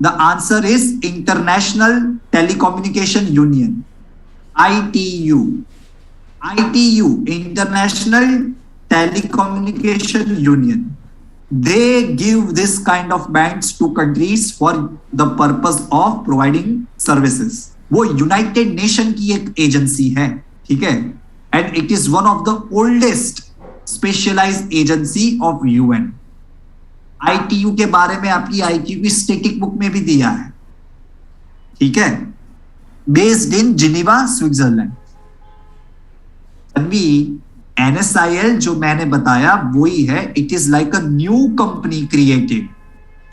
The answer is international telecommunication union, ITU। ITU, International Telecommunication Union. They give this kind of bands to countries for the purpose of providing services. वो यूनाइटेड नेशन की एक एजेंसी है। ठीक है, and it is one of the oldest specialised agency of UN। ITU के बारे में आपकी IQ की स्टैटिक बुक में भी दिया है। ठीक है, बेस्ड इन जिनेवा, स्विट्जरलैंड। अभी NSIL जो मैंने बताया वही है। It is like a new company created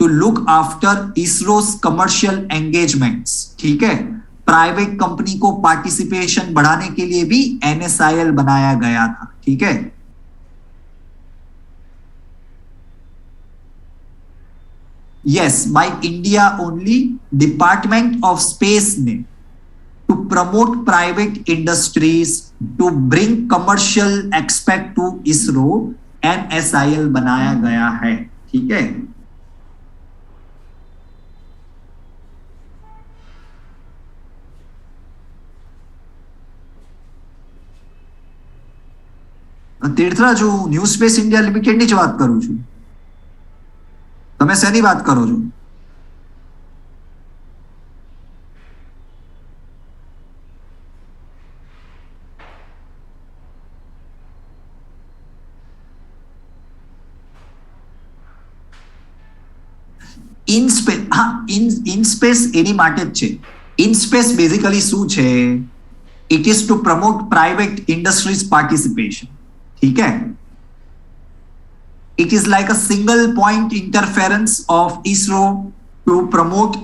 to look after ISRO's commercial engagements. ठीक है, प्राइवेट कंपनी को पार्टिसिपेशन बढ़ाने के लिए भी NSIL बनाया गया था। ठीक है, yes, by India only. Department of space ने to promote private industries, to bring commercial aspect to ISRO, NSIL बनाया गया है। ठीक है, तीर्थराज न्यू स्पेस इंडिया लिमिटेड ની જ વાત કરું છું, તમે શેની વાત કરો છો? ઇન સ્પેસ, હા, ઇન સ્પેસ એની માટે જ છે. ઇન સ્પેસ બેઝિકલી શું છે? It is two promote private industries participation. ઠીક હે? It is like a single point interference of ISRO to promote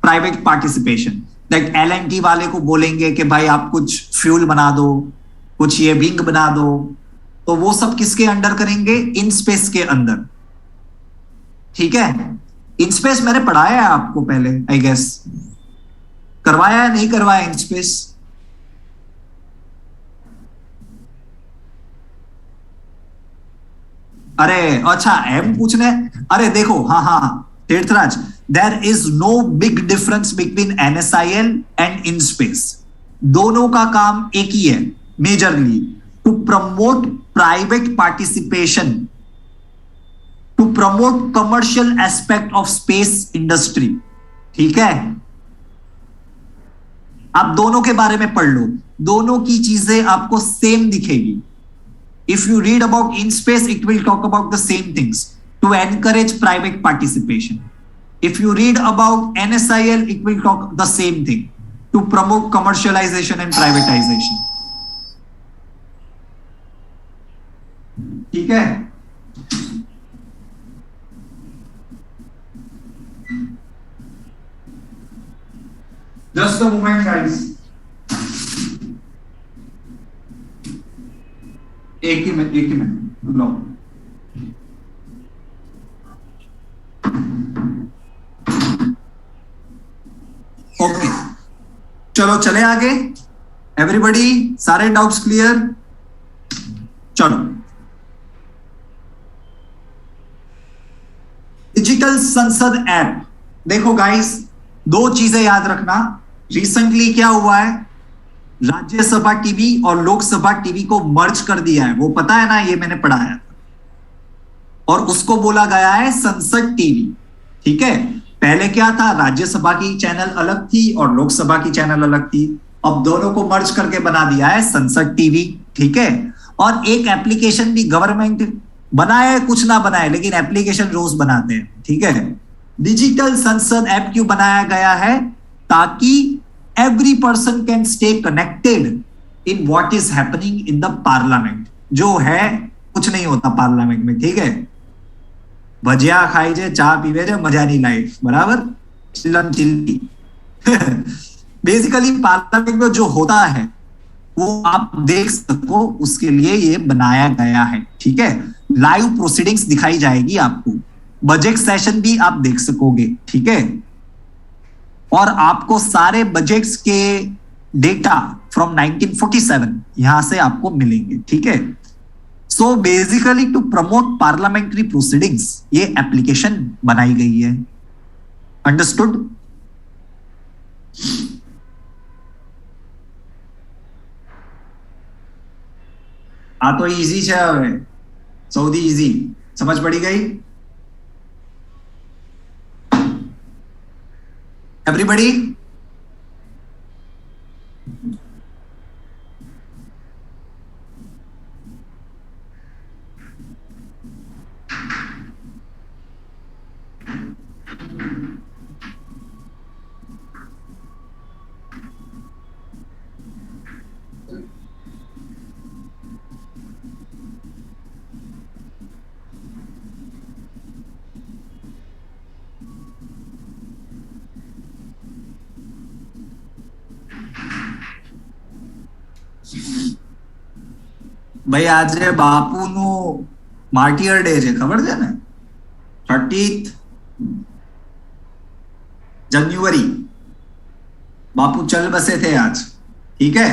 private participation. Like L&T वाले को बोलेंगे कि भाई आप कुछ फ्यूल बना दो, कुछ ये विंग बना दो, तो वो सब किसके अंडर करेंगे? इन स्पेस के अंदर. ठीक है? इन स्पेस मैंने पढ़ाया है आपको पहले, आई गेस. करवाया है, नहीं करवाया इन स्पेस? अरे अच्छा, एम पूछने. अरे देखो, हाँ हाँ, Tirthraj, there is no big difference between NSIL and in space. दोनों का काम एक ही है, majorly to promote private participation, to promote commercial aspect of space industry. ठीक है? आप दोनों के बारे में पढ़ लो, दोनों की चीजें आपको सेम दिखेगी. If you read about in space, it will talk about the same things to encourage private participation. If you read about NSIL, it will talk the same thing to promote commercialization and privatization. ठीक है? Just a moment, guys. एक ही minute low. Okay, चलो चले आगे. Everybody, सारे doubts clear? चलो. Digital संसद app. देखो गाइस, दो चीजें याद रखना. रिसेंटली क्या हुआ है? राज्यसभा टीवी और लोकसभा टीवी को मर्ज कर दिया है, वो पता है ना, ये मैंने पढ़ाया था. और उसको बोला गया है संसद टीवी. ठीक है? पहले क्या था? राज्यसभा की चैनल अलग थी और लोकसभा की चैनल अलग थी. अब दोनों को मर्ज करके बना दिया है संसद टीवी. ठीक है? और एक एप्लीकेशन भी गवर्नमेंट बनाए, कुछ ना बनाए, लेकिन एप्लीकेशन रोज बनाते हैं. ठीक है? डिजिटल संसद ऐप क्यों बनाया गया है? ताकि every person can stay connected in what is happening in the parliament. जो है, कुछ नहीं होता पार्लियामेंट में. ठीक है? भजिया खाई जे, चाय पीवे जे, मजा नहीं लाइफ. बराबर? चिल्लम चिल्ली. बेसिकली पार्लियामेंट में जो होता है वो आप देख सको, उसके लिए ये बनाया गया है. ठीक है? लाइव प्रोसीडिंग्स दिखाई जाएगी आपको, बजट सेशन भी आप देख सकोगे. ठीक है? और आपको सारे बजट्स के डेटा फ्रॉम 1947 यहां से आपको मिलेंगे. ठीक है? So basically to promote parliamentary proceedings ये एप्लीकेशन बनाई गई है. अंडरस्टूड? आ तो इजी है, सऊदी इजी. समझ पड़ी गई? Everybody? ભાઈ આજે બાપુનું માર્ટિયર ડે છે, ખબર છે ને? 30th जनवरी बापू चल बसे थे आज. ठीक है?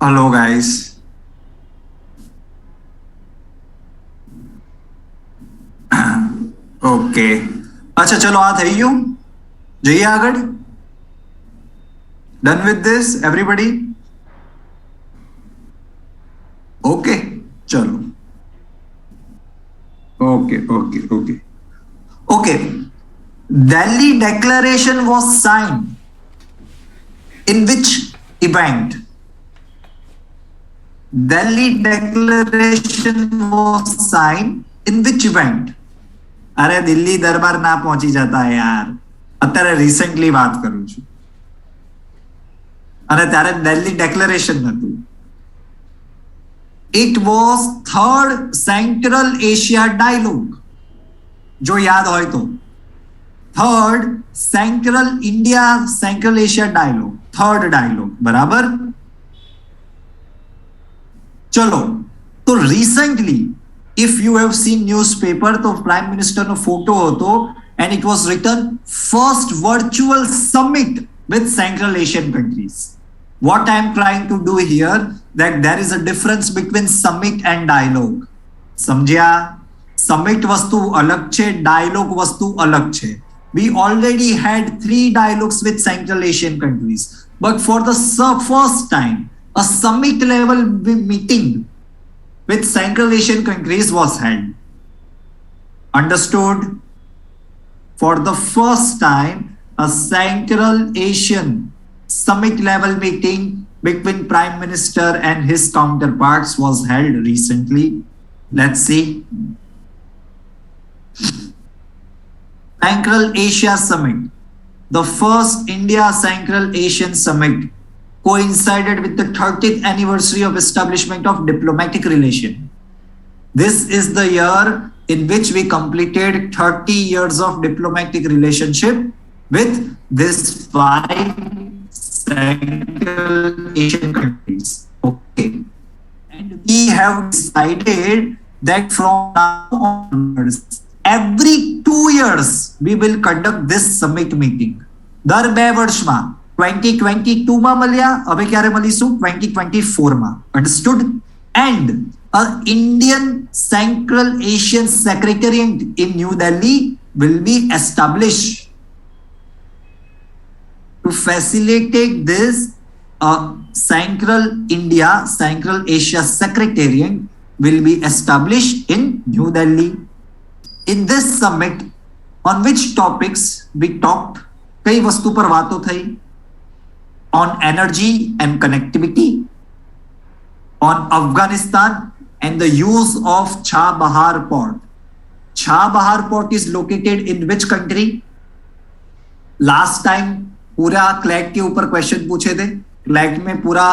Hello guys. ઓકે, અચ્છા ચલો આ થઈ ગયું. જઈએ આગળ. Done with this everybody. Okay ચલો. Okay okay okay okay. Delhi Declaration was signed in which event? Delhi Declaration was signed in which event? અરે દિલ્હી દરબાર ના પહોંચી જતા યાર. અત્યારે રિસેન્ટલી વાત કરું છું અને ત્યારે દિલ્હી ડેક્લેરેશન હતું. It was third Central Asia Dialogue. જો યાદ હોય તો third central India central Asia dialogue, third dialogue, બરાબર. ચલો તો recently if you have seen newspaper તો પ્રાઇમ મિનિસ્ટર નો ફોટો હતો and it was written first virtual summit with Central Asian countries. What I am trying to do here that there is a difference between summit and dialogue. સમજ્યા? Summit વસ્તુ અલગ છે, dialog વસ્તુ અલગ છે. We already had 3 dialogues with Central Asian countries, but for the first time a summit level meeting with Central Asian countries was held. Understood? For the first time a Central Asian summit level meeting between Prime Minister and his counterparts was held recently. Let's see. Central Asia Summit. The first India Central Asian Summit coincided with the 30th anniversary of establishment of diplomatic relation. This is the year in which we completed 30 years of diplomatic relationship with these 5 Central Asian countries. Okay. And we have decided that from now onwards, every 2 years we will conduct this summit meeting. દર 2 વર્ષમાં 2022 માં મળ્યા, હવે ક્યારે મળીશું? 2024 માં. Understood? And an Indian Central Asian Secretariat in New Delhi will be established to facilitate this. Central India Central Asia Secretariat will be established in New Delhi. In this summit, on which topics we talked? कई वस्तु पर बातों थई. On energy and connectivity, on Afghanistan and the use of Chabahar port. Chabahar port is located in which country? Last time पूरा CLAT के ऊपर question पूछे थे. क्लैट में पूरा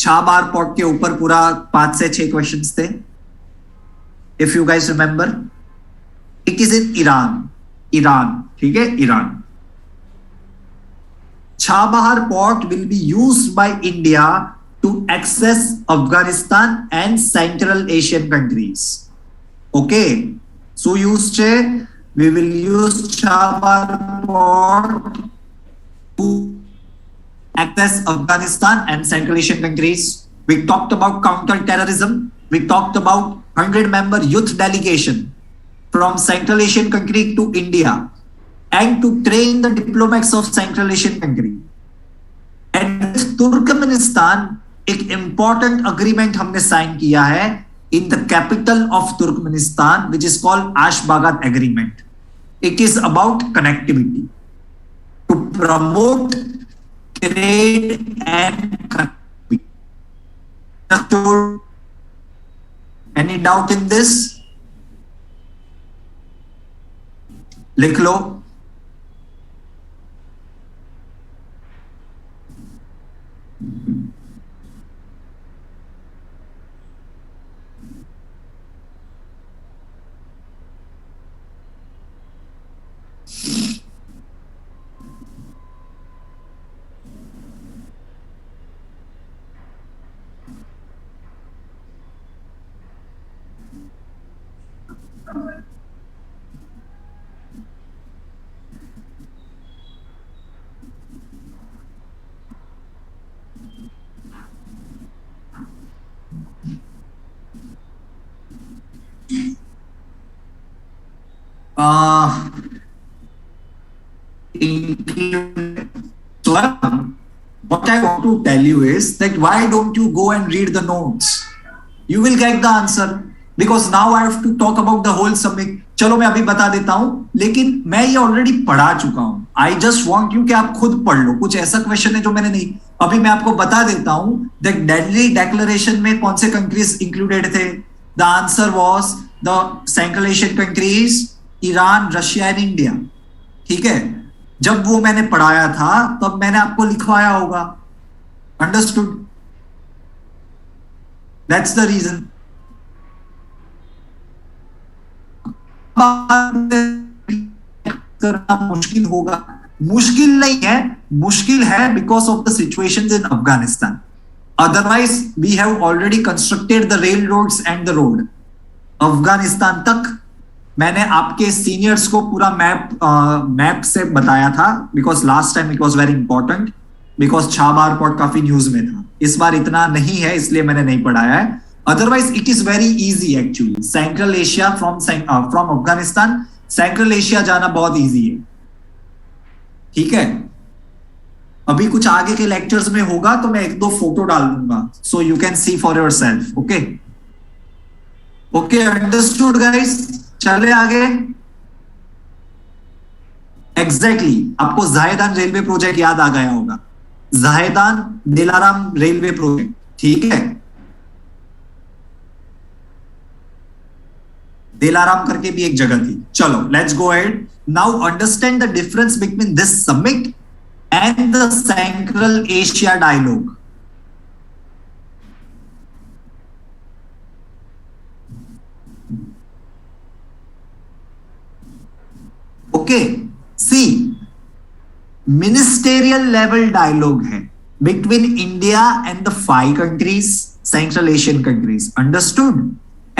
Chabahar port के ऊपर पूरा 5 से 6 क्वेश्चंस थे. If you guys remember, it is in Iran. Iran, ठीक है, Iran. Chabahar port will be used by India to access Afghanistan and Central Asian countries. Okay, so we will use Chabahar port to access Afghanistan and Central Asian countries. We talked about counter-terrorism. We talked about 100-member youth delegation from Central Asian country to India and to train the diplomats of Central Asian country. And with Turkmenistan, एक important agreement हमने sign किया है in the capital of Turkmenistan, which is called Ashgabat Agreement. It is about connectivity to promote trade and connectivity. Any doubt in this? लिख लो. included. So what I want to tell you is that why don't you go and read the notes? You will get the answer. Because now I have to talk about the whole summit. चलो मैं अभी बता देता हूं, लेकिन मैं ये already पढ़ा चुका हूं. आई जस्ट वांट यू कि आप खुद पढ़ लो. कुछ ऐसा क्वेश्चन है जो मैंने नहीं. अभी मैं आपको बता देता हूं दैट दिल्ली डिक्लेरेशन में कौन से कंट्रीज इंक्लूडेड थे. The answer was the central Asian countries, Iran, Russia and India. ठीक है. जब वो मैंने पढ़ाया था तब मैंने आपको लिखवाया होगा. अंडरस्टूड. That's the reason. करना मुश्किल होगा. मुश्किल नहीं है, मुश्किल है because of the situations in Afghanistan. Otherwise we have already constructed the rail roads and the road. Afghanistan तक मैंने आपके सीनियर्स को पूरा मैप से बताया था, because last time it was very important, because Chabahar port काफी न्यूज में था. इस बार इतना नहीं है, इसलिए मैंने नहीं पढ़ाया है. Otherwise, it is very easy actually. Central Asia from Afghanistan, Central Asia जाना बहुत easy है. ठीक है. अभी कुछ आगे के लेक्चर्स में होगा तो मैं एक दो फोटो डाल दूंगा, so you can see for yourself. Okay? Okay, understood guys? चले आगे. Exactly. आपको जाहेदान रेलवे प्रोजेक्ट याद आ गया होगा. Zahedan Delaram railway project. ठीक है. दिलाराम करके भी एक जगह थी. चलो let's go ahead. Now understand the difference between this summit and the Central Asia dialogue. Okay, see ministerial level dialogue है between India and the 5 countries, Central Asian countries. Understood.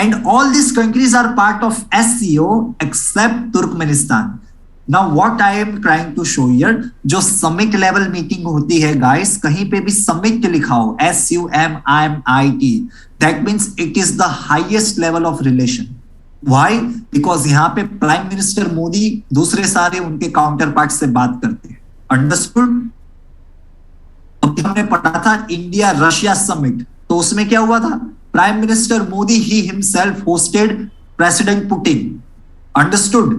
And all these countries are part of SCO except Turkmenistan. Now what I am trying to show here, जो summit level meeting होती है guys, कहीं पे भी summit लिखा हो, SUMMIT, that means it is the highest level of relation. Why? Because यहाँ पे प्राइम मिनिस्टर मोदी दूसरे सारे उनके काउंटर पार्ट से बात करते हैं. अंडरस्टूड. अभी हमने पढ़ा था इंडिया रशिया समिट, तो उसमें क्या हुआ था? Prime Minister Modi, he himself hosted President Putin. Understood?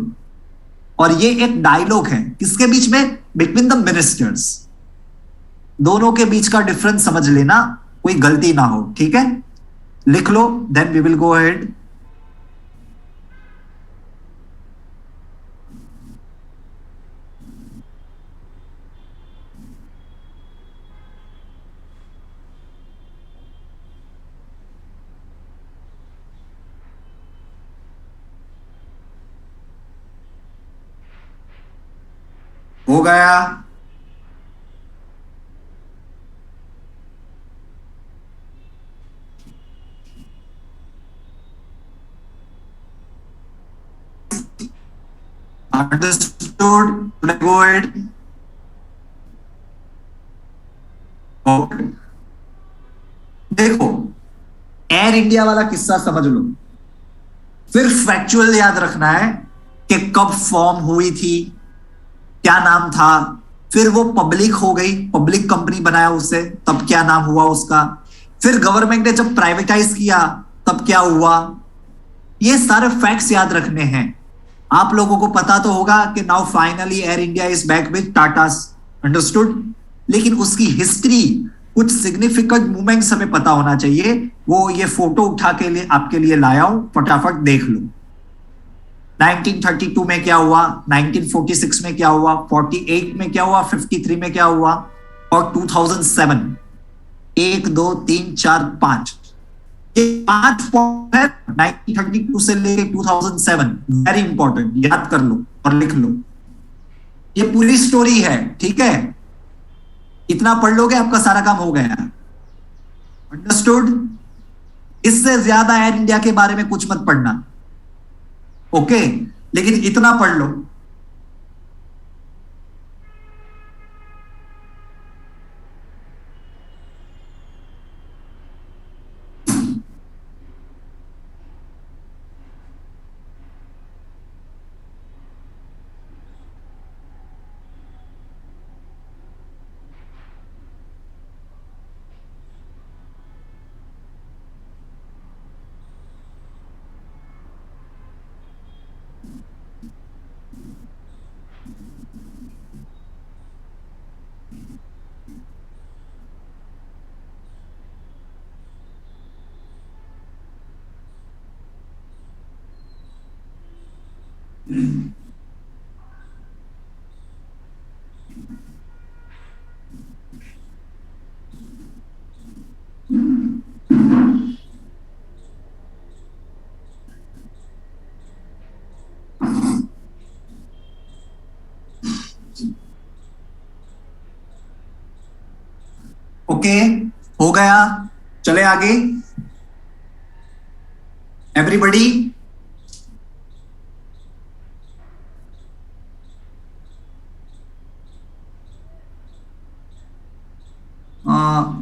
और ये एक डायलॉग है किसके बीच में? Between the ministers. दोनों के बीच का डिफरेंस समझ लेना, कोई गलती ना हो. ठीक है, लिख लो. Then we will go ahead. हो गया. Understood? Go ahead. Okay. देखो, एयर इंडिया वाला किस्सा समझ लो. सिर्फ फैक्चुअल याद रखना है कि कब फॉर्म हुई थी, क्या नाम था, फिर वो पब्लिक हो गई, पब्लिक कंपनी बनाया उसे, तब क्या नाम हुआ उसका, फिर गवर्नमेंट ने जब प्राइवेटाइज किया तब क्या हुआ. ये सारे फैक्ट्स याद रखने हैं. आप लोगों को पता तो होगा कि now finally air India is back with Tatas. Understood. लेकिन उसकी हिस्ट्री, कुछ सिग्निफिकेंट मूवमेंट्स हमें पता होना चाहिए. वो ये फोटो उठा के लिए आपके लिए लाया हूं, फटाफट देख लो. 1932 में क्या हुआ, 1946 में क्या हुआ, 48 में क्या हुआ, 53 में क्या हुआ, और 2007. 1 2 3 4 5, ये 5 पॉइंट है 1932 से लेके 2007. वेरी इंपॉर्टेंट, याद कर लो और लिख लो. ये पूरी स्टोरी है. ठीक है, इतना पढ़ लोगे आपका सारा काम हो गया. अंडरस्टूड. इससे ज्यादा एयर इंडिया के बारे में कुछ मत पढ़ना. ओके, लेकिन इतना पढ़ लो. ओके, हो गया, चले आगे एवरीबॉडी।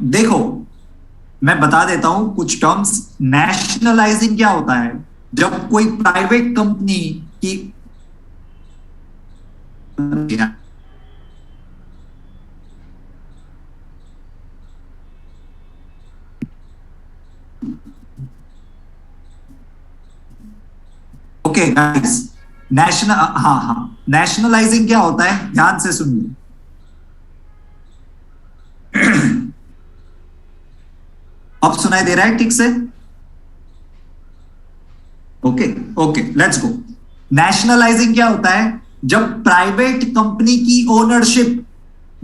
देखो, मैं बता देता हूं कुछ टर्म्स। नेशनलाइजिंग क्या होता है? जब कोई प्राइवेट कंपनी की ओके गाइस, नेशनल, हाँ हाँ, नेशनलाइजिंग क्या होता है, ध्यान से सुनिए। अब सुनाई दे रहा है ठीक से? Okay okay, let's go. Nationalising क्या होता है? जब प्राइवेट कंपनी की ओनरशिप,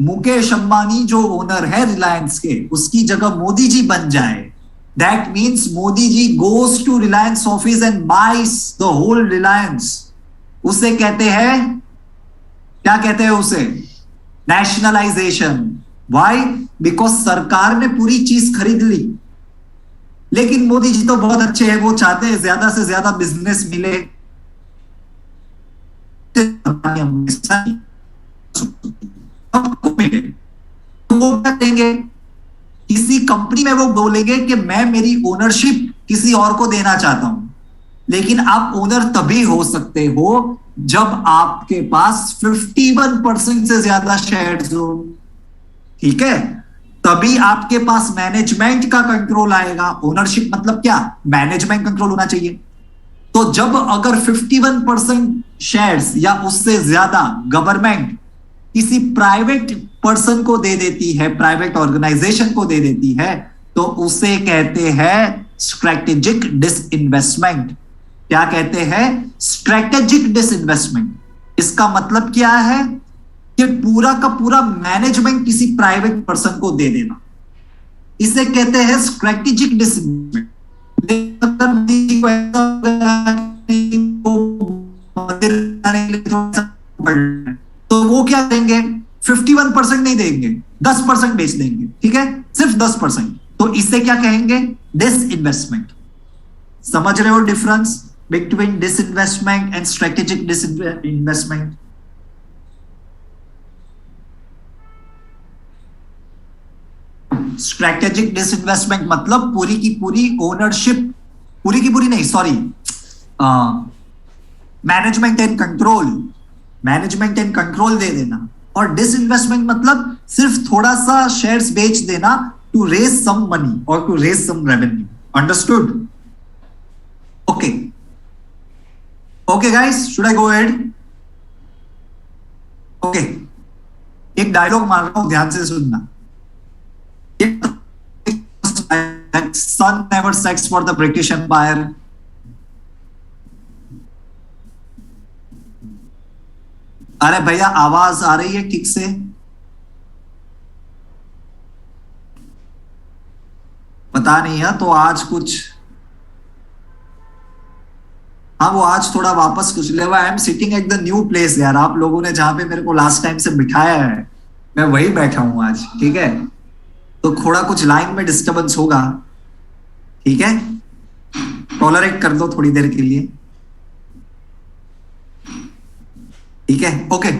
मुकेश अंबानी जो ओनर है रिलायंस के, उसकी जगह मोदी जी बन जाए। That means Modi ji goes to Reliance office and buys the whole Reliance. उसे कहते हैं, क्या कहते हैं उसे? नेशनलाइजेशन। व्हाई? बिकॉज सरकार ने पूरी चीज खरीद ली, लेकिन मोदी जी तो बहुत अच्छे हैं, वो चाहते हैं ज्यादा से ज्यादा बिजनेस मिले। तो वो क्या करेंगे? किसी कंपनी में वो बोलेंगे कि मैं मेरी ओनरशिप किसी और को देना चाहता हूं। लेकिन आप ओनर तभी हो सकते हो जब आपके पास 51% से ज्यादा शेयर्स हो। ठीक है? तभी आपके पास मैनेजमेंट का कंट्रोल आएगा। ओनरशिप मतलब क्या? मैनेजमेंट कंट्रोल होना चाहिए। तो जब अगर 51% शेयर्स या उससे ज्यादा गवर्नमेंट किसी प्राइवेट पर्सन को दे देती है, प्राइवेट ऑर्गेनाइजेशन को दे देती है, तो उसे कहते हैं स्ट्रेटेजिक डिसइन्वेस्टमेंट। क्या कहते हैं? Strategic disinvestment. इसका मतलब क्या है? कि पूरा का पूरा मैनेजमेंट किसी प्राइवेट पर्सन को दे देना, इसे कहते हैं स्ट्रेटेजिक डिसइन्वेस्टमेंट। तो वो क्या देंगे? 51% नहीं देंगे, 10% बेच देंगे। ठीक है? सिर्फ 10%। तो इसे क्या कहेंगे? डिसइन्वेस्टमेंट। समझ रहे हो difference between disinvestment and strategic disinvestment? Strategic disinvestment मतलब पूरी की पूरी ओनरशिप, पूरी की पूरी नहीं, sorry, management and control, management and control दे देना। और डिसइन्वेस्टमेंट मतलब सिर्फ थोड़ा सा शेयर्स बेच देना टू रेज सम मनी और to raise some revenue. Understood? Okay okay guys, should I go ahead? Okay, एक डायलॉग मार रहा हूं, ध्यान से सुनना। Sun never sets for the British Empire. अरे भैया, आवाज आ रही है ठीक से? पता नहीं है तो आज कुछ, हाँ वो आज थोड़ा वापस कुछ ले हुआ। I am sitting at the new place यार। आप लोगों ने जहां पे मेरे को लास्ट टाइम से बिठाया है, मैं वही बैठा हूं आज। ठीक है? तो थोड़ा कुछ लाइन में डिस्टरबेंस होगा। ठीक है? टॉलरेट कर दो थोड़ी देर के लिए। ठीक है? Okay,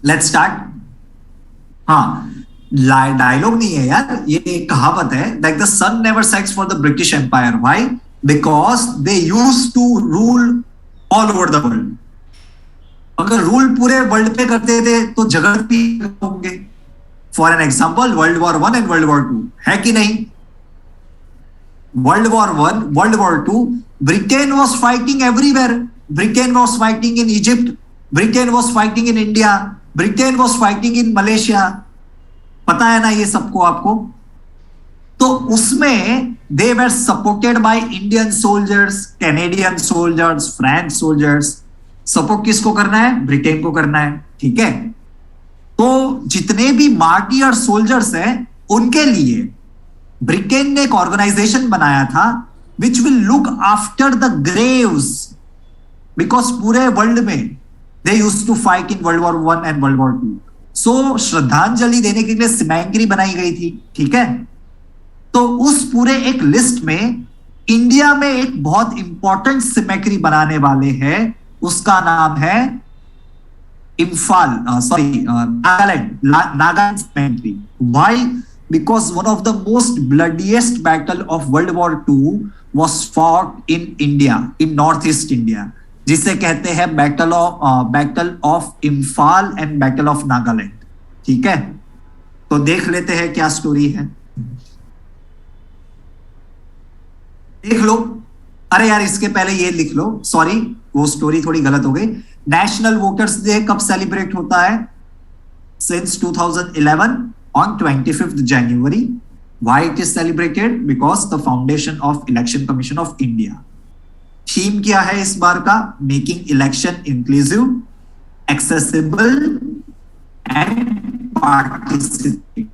let's start. हाँ, डायलॉग नहीं है यार, ये एक कहावत है। Like the sun never sets for the British empire. Why? Because they used to rule all over the world. अगर रूल पूरे वर्ल्ड पे करते थे तो जगत भी होंगे। For an example, world war 1 and world war 2 है कि नहीं? World war 1, world war 2, Britain was fighting everywhere. Britain was fighting in Egypt, Britain was fighting in India, Britain was fighting in Malaysia. पता है ना ये सबको आपको? तो उसमें they were supported by Indian soldiers, Canadian soldiers, French soldiers. Support किसको करना है? ब्रिटेन को करना है, ठीक है। तो जितने भी मार्टियर सोल्जर्स हैं उनके लिए ब्रिटेन ने एक ऑर्गेनाइजेशन बनाया था which will look after the graves, because पूरे वर्ल्ड में they used to fight in world war 1 and world war 2। So श्रद्धांजलि देने के लिए सिमैंक्री बनाई गई थी, ठीक है। तो उस पूरे एक लिस्ट में इंडिया में एक बहुत इंपॉर्टेंट सिमैक्री बनाने वाले हैं, उसका नाम है Imphal, Nagaland cemetery. Why? Because one of the most bloodiest battle of world war 2 was fought in India, in north east India, जिसे कहते हैं battle of Imphal and battle of Nagaland, ठीक है। तो देख लेते हैं क्या स्टोरी है, देख लो। अरे यार इसके पहले ये लिख लो, सॉरी वो स्टोरी थोड़ी गलत हो गई। नेशनल वोटर्स डे कब सेलिब्रेट होता है? Since 2011 on 25th January। Why it is celebrated? Because the foundation of Election Commission of India। Theme क्या है इस बार का? Making election inclusive, accessible and participative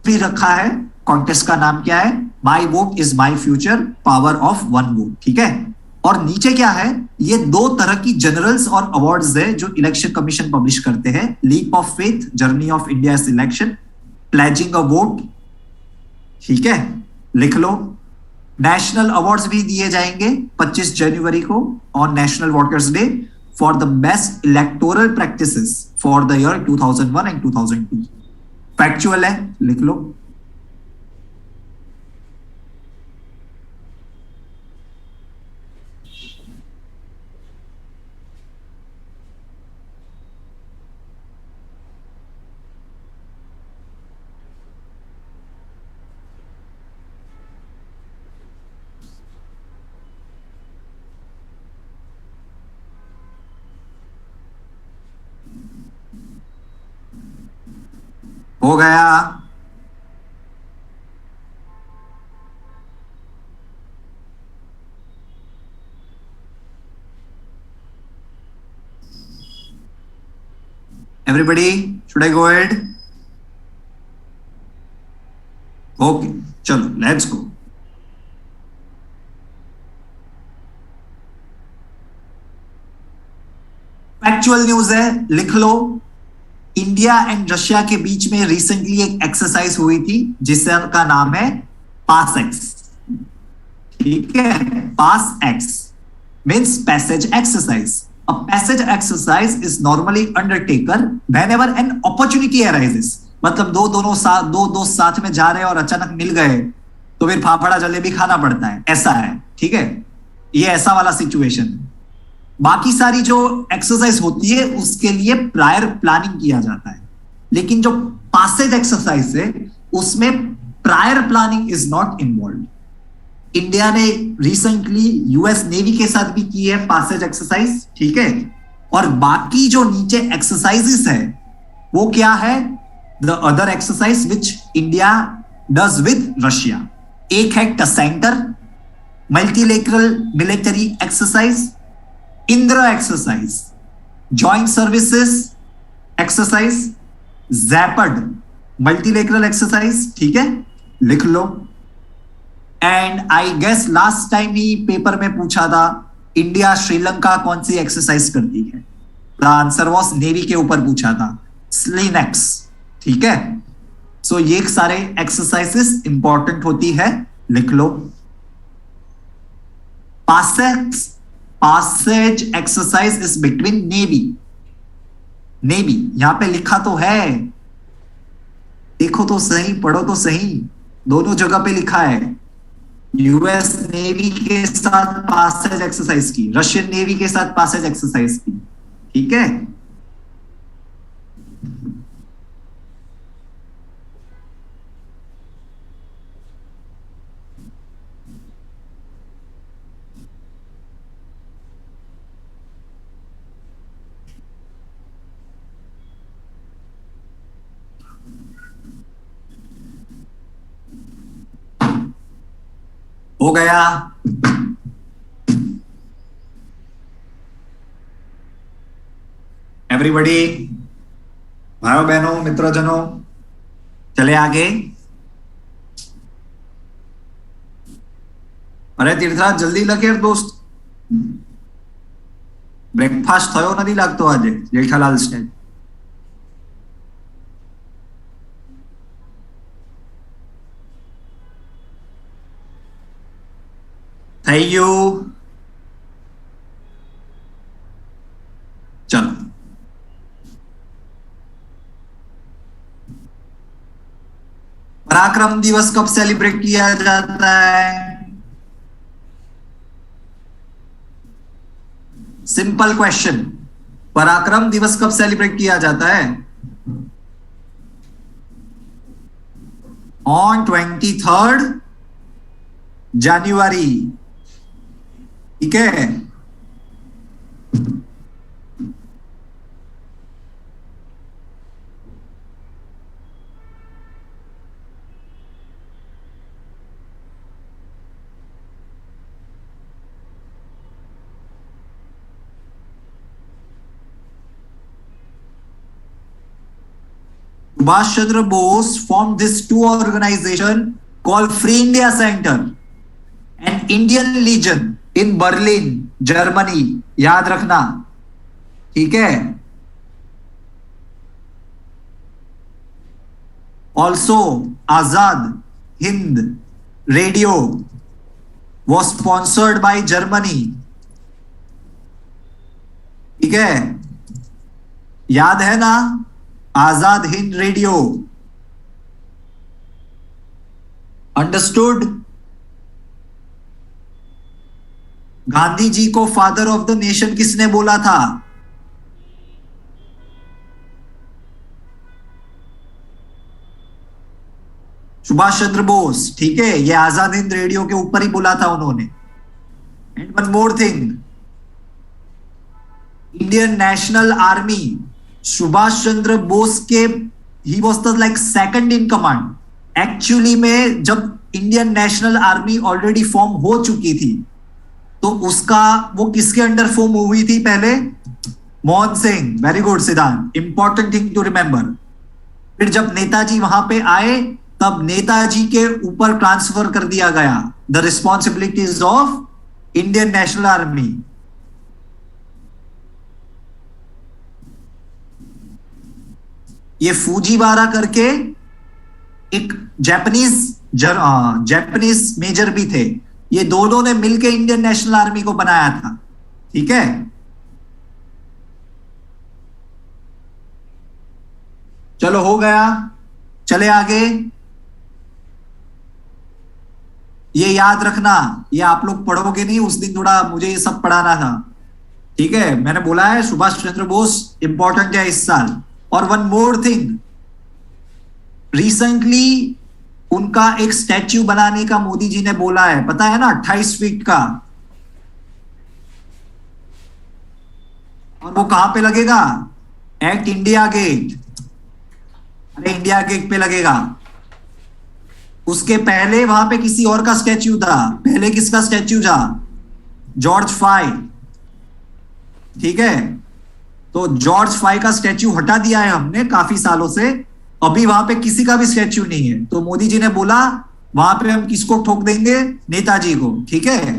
भी रखा है। कॉन्टेस्ट का नाम क्या है? माई vote is my future, power of one vote, ठीक है। और नीचे क्या है? ये दो तरह की जनरल्स और अवार्ड्स है जो इलेक्शन कमीशन पब्लिश करते हैं। Leap of faith, journey of India election, pledging a vote, ठीक है, लिख लो। नेशनल अवार्ड्स भी दिए जाएंगे 25 जनवरी को on national voters day for the best electoral practices for the year 2001 and 2002। Factual है, लिख लो। हो गया। Everybody, should I go ahead? Okay, चलो लेट्स गो। फैक्चुअल न्यूज है, लिख लो। इंडिया एंड रशिया के बीच में रिसेंटली एक एक्सरसाइज हुई थी जिसका नाम है पास एक्स, ठीक है। PASSEX means passage exercise. A passage exercise is normally undertaken whenever an opportunity arises। मतलब दो दोस्त साथ में जा रहे हैं और अचानक मिल गए तो फिर फाफड़ा जलेबी खाना पड़ता है, ऐसा है, ठीक है। ये ऐसा वाला सिचुएशन है। बाकी सारी जो एक्सरसाइज होती है उसके लिए प्रायर प्लानिंग किया जाता है, लेकिन जो पासेज एक्सरसाइज है उसमें prior planning is not involve. India ने रिसेंटली यूएस नेवी के साथ भी की है पासेज एक्सरसाइज, ठीक है। और बाकी जो नीचे एक्सरसाइजेस है वो क्या है? The other exercise which India does with Russia. एक है Tsentr, multilateral military exercise, Indra exercise, joint services exercise, Zapad multilateral exercise, ठीक है, लिख लो। And I guess last time ही पेपर में पूछा था इंडिया श्रीलंका कौन सी एक्सरसाइज करती है? द आंसर वॉज नेवी के ऊपर पूछा था, स्लिनेक्स, ठीक है। सो ये सारे एक्सरसाइजेस इंपॉर्टेंट होती है, लिख लो। Passage exercise is between navy, यहां पे लिखा तो है, देखो तो सही, पढ़ो तो सही, दोनों जगह पे लिखा है। यूएस नेवी के साथ पासेज एक्सरसाइज की, रशियन नेवी के साथ पासेज एक्सरसाइज की, ठीक है। हो गया। एवरीबॉडी, भाइयों बहनों मित्रजनों, चले आगे। अरे तीर्थराज जल्दी लगे दोस्त, બ્રેકફાસ્ટ થયો નથી લાગતો આજે જેઠાલાલ સ્ટેજ. થઈ ગયું? चलो, पराक्रम दिवस कब सेलिब्रेट किया जाता है? सिंपल क्वेश्चन, पराक्रम दिवस कब सेलिब्रेट किया जाता है? ऑन 23rd जनवरी. ठीक है, Subhash Chandra Bose formed these two organizations called Free India Center and Indian Legion in Berlin, Germany. याद रखना, ठीक है. Also, Azad Hind Radio was sponsored by Germany. ठीक है, याद है ना? आजाद हिंद रेडियो. अंडरस्टूड? गांधी जी को फादर ऑफ द नेशन किसने बोला था? सुभाष चंद्र बोस. ठीक है, ये आजाद हिंद रेडियो के ऊपर ही बोला था उन्होंने. And one more thing, Indian National Army, Subhash Chandra Bose के ही was the like second in command. Actually में जब Indian National Army already form हो चुकी थी तो उसका वो किसके अंडर फॉर्म हुई थी पहले? मोहन सिंह. वेरी गुड सिद्धांत, इंपॉर्टेंट थिंग टू रिमेंबर. फिर जब नेताजी वहां पे आए तब नेताजी के ऊपर ट्रांसफर कर दिया गया the responsibilities of Indian National army. ये फूजीवारा करके एक जापानीज मेजर भी थे. ये दोनों ने मिलकर इंडियन नेशनल आर्मी को बनाया था. ठीक है, चलो हो गया. चले आगे. ये याद रखना, ये आप लोग पढ़ोगे नहीं, उस दिन थोड़ा मुझे ये सब पढ़ाना था. ठीक है, मैंने बोला है सुभाष चंद्र बोस इंपॉर्टेंट है इस साल. और वन मोर थिंग, रिसेंटली उनका एक स्टैच्यू बनाने का मोदी जी ने बोला है, पता है ना, 28 फीट का. और वो कहां पे लगेगा? At India gate. अरे इंडिया गेट पे लगेगा. उसके पहले वहां पे किसी और का स्टैच्यू था. पहले किसका स्टैच्यू था? जॉर्ज फाई. ठीक है, तो जॉर्ज फाई का स्टैच्यू हटा दिया है हमने काफी सालों से. अभी वहां पे किसी का भी स्टैच्यू नहीं है. तो मोदी जी ने बोला वहां पे हम किसको ठोक देंगे? नेताजी को. ठीक है,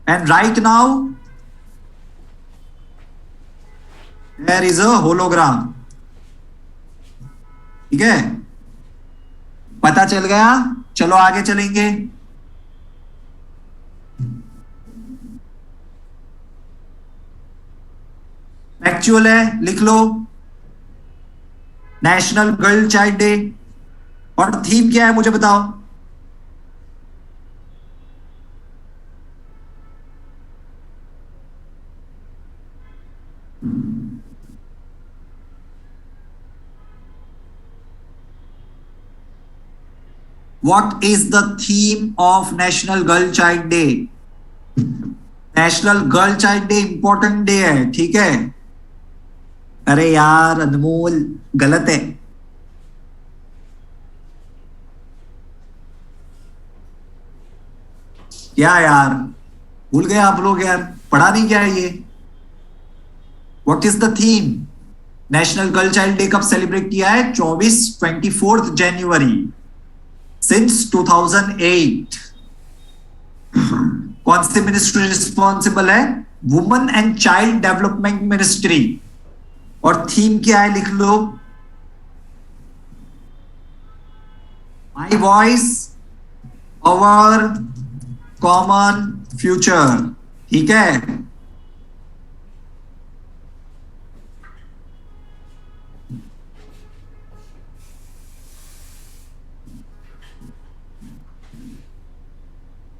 and right now there is a hologram. ठीक है, पता चल गया. चलो आगे चलेंगे. फैक्चुअल है, लिख लो. National Girl Child Day. और थीम क्या है मुझे बताओ? What is the theme of National Girl Child Day? National Girl Child day important day है. ठीक है, अरे यार अनमोल, गलत है. क्या यार, भूल गए आप लोग यार, पढ़ा नहीं क्या ये? What is the theme? National Girl Child Day कब सेलिब्रेट किया है? 24 सिंस 2008। कौन सी मिनिस्ट्री रिस्पॉन्सिबल है? Women and child development ministry. और थीम क्या है? लिख लो, my voice our common future. ठीक है,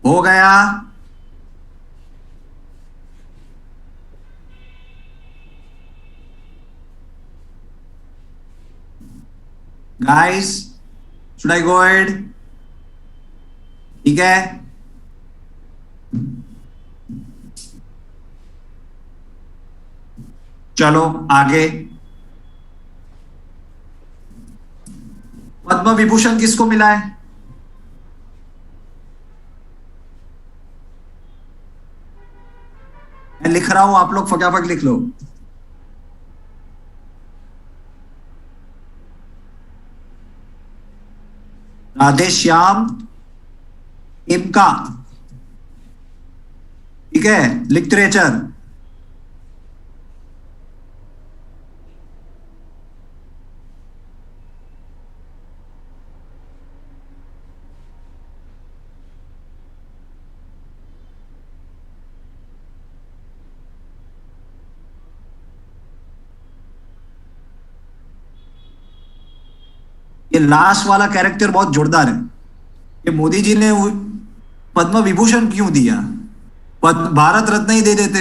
हो गया। Guys, should I go ahead? ठीक है, चलो आगे। पद्म विभूषण किसको मिला है? मैं लिख रहा हूं, आप लोग फटाफट लिख लो। राधे श्याम इनका। ठीक है, लिटरेचर। ये लास्ट वाला कैरेक्टर बहुत जोरदार है। ये मोदी जी ने पद्म विभूषण क्यों दिया? भारत रत्न ही दे देते।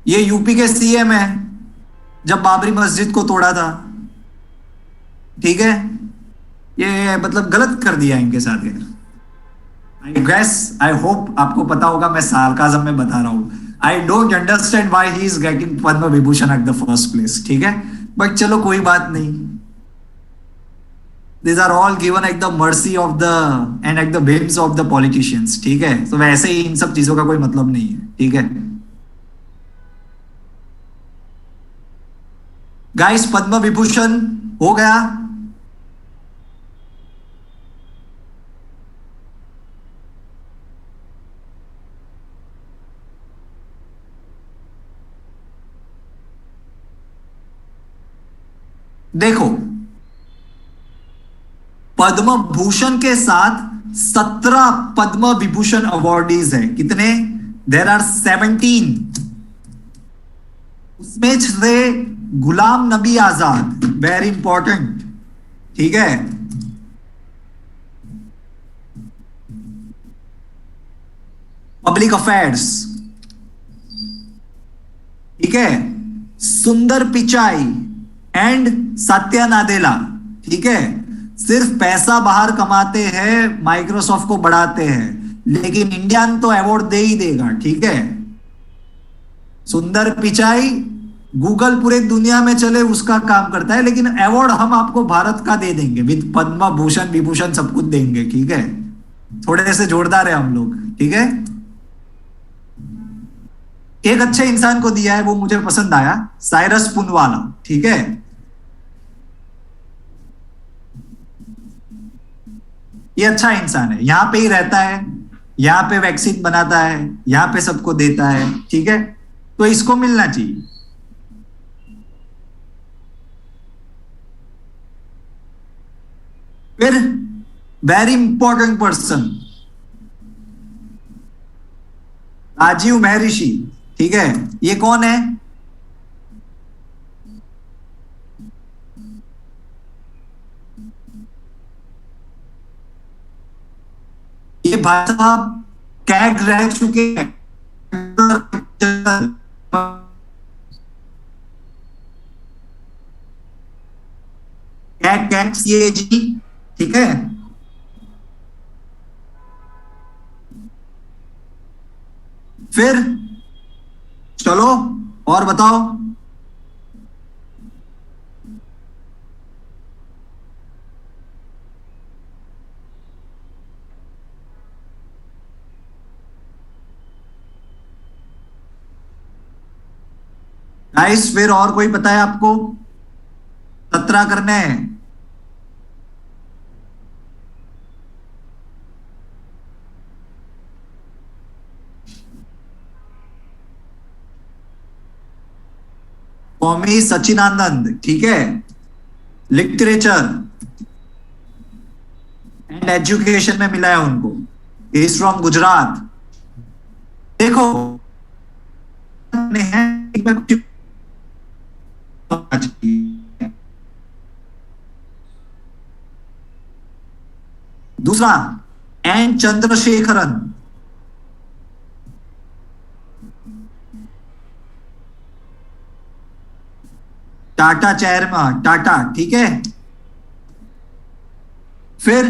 ये यूपी के सीएम है, जब बाबरी मस्जिद को तोड़ा था। ठीक है, ये मतलब गलत कर दिया इनके साथ यार। आई गेस, आई होप आपको पता होगा, मैं सार्काज़म में बता रहा हूं। I don't understand why he is getting Padma Vibhushan at the first place. ठीक है, बट चलो कोई बात नहीं। These are all given at the mercy of the and at the whims of the politicians। ठीक है, तो वैसे ही इन सब चीजों का कोई मतलब नहीं है। ठीक है गाइस, पद्म विभूषण हो गया। देखो, पद्म भूषण के साथ 17 पद्म विभूषण अवार्डीज है। कितने? There are 17। उसमें से गुलाम नबी आजाद, वेरी इंपॉर्टेंट। ठीक है, पब्लिक अफेयर्स। ठीक है, सुंदर पिचाई एंड सत्या नादेला। ठीक है, सिर्फ पैसा बाहर कमाते हैं, माइक्रोसॉफ्ट को बढ़ाते हैं, लेकिन इंडियन तो अवार्ड दे ही देगा। ठीक है, सुंदर पिचाई गूगल पूरे दुनिया में चले उसका काम करता है, लेकिन अवार्ड हम आपको भारत का दे देंगे, विद पद्म भूषण विभूषण सब कुछ देंगे। ठीक है, थोड़े से जोरदार है हम लोग। ठीक है, एक अच्छे इंसान को दिया है, वो मुझे पसंद आया, साइरस पुनवाला। ठीक है, ये अच्छा इंसान है, यहां पे ही रहता है, यहां पे वैक्सीन बनाता है, यहां पे सबको देता है। ठीक है, तो इसको मिलना चाहिए। फिर वेरी इंपॉर्टेंट पर्सन, राजीव महर्षि। ठीक है, ये कौन है? ये भाई साहब कैग रह चुके हैं। CAG CAG CAG. ठीक है, फिर चलो और बताओ। गाइस फिर और कोई पता है आपको? 17 करने हैं। स्वामी सच्चिदानंद, ठीक है। लिटरेचर एंड एजुकेशन में मिला है उनको। Is from Gujarat. देखो है दूसरा एन चंद्रशेखरन, टाटा चेयरमैन टाटा, ठीक है। फिर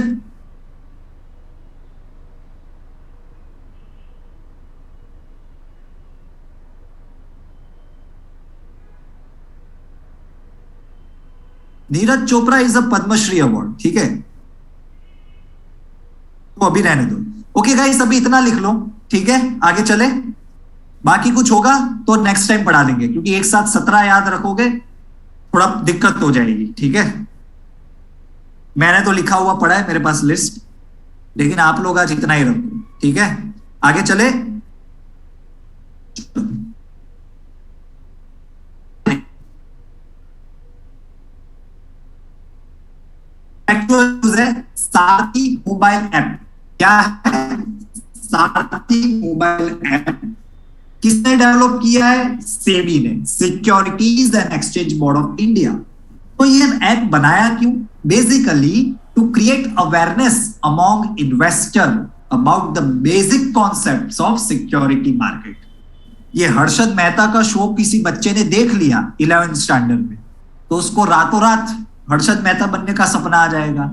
Neeraj Chopra is a Padmashri award, ठीक है। तो अभी रहने दो। ओके गाइस, अभी इतना लिख लो, ठीक है। आगे चले, बाकी कुछ होगा तो नेक्स्ट टाइम पढ़ा देंगे, क्योंकि एक साथ 17 याद रखोगे थोड़ा दिक्कत हो जाएगी, ठीक है। मैंने तो लिखा हुआ पढ़ा है मेरे पास लिस्ट, लेकिन आप लोग आज इतना ही रखो, ठीक है। आगे चले। एक्चुअल है सारथी मोबाइल ऐप। क्या है सारथी मोबाइल ऐप? किसने डेवलप किया है? सेबी ने, securities and exchange board of India. तो ये ऐप बनाया क्यों? Basically to create awareness among investor about the basic concepts of security market. ये हर्षद मेहता का शो किसी बच्चे ने देख लिया 11th स्टैंडर्ड में, तो उसको रातों रात हर्षद मेहता बनने का सपना आ जाएगा।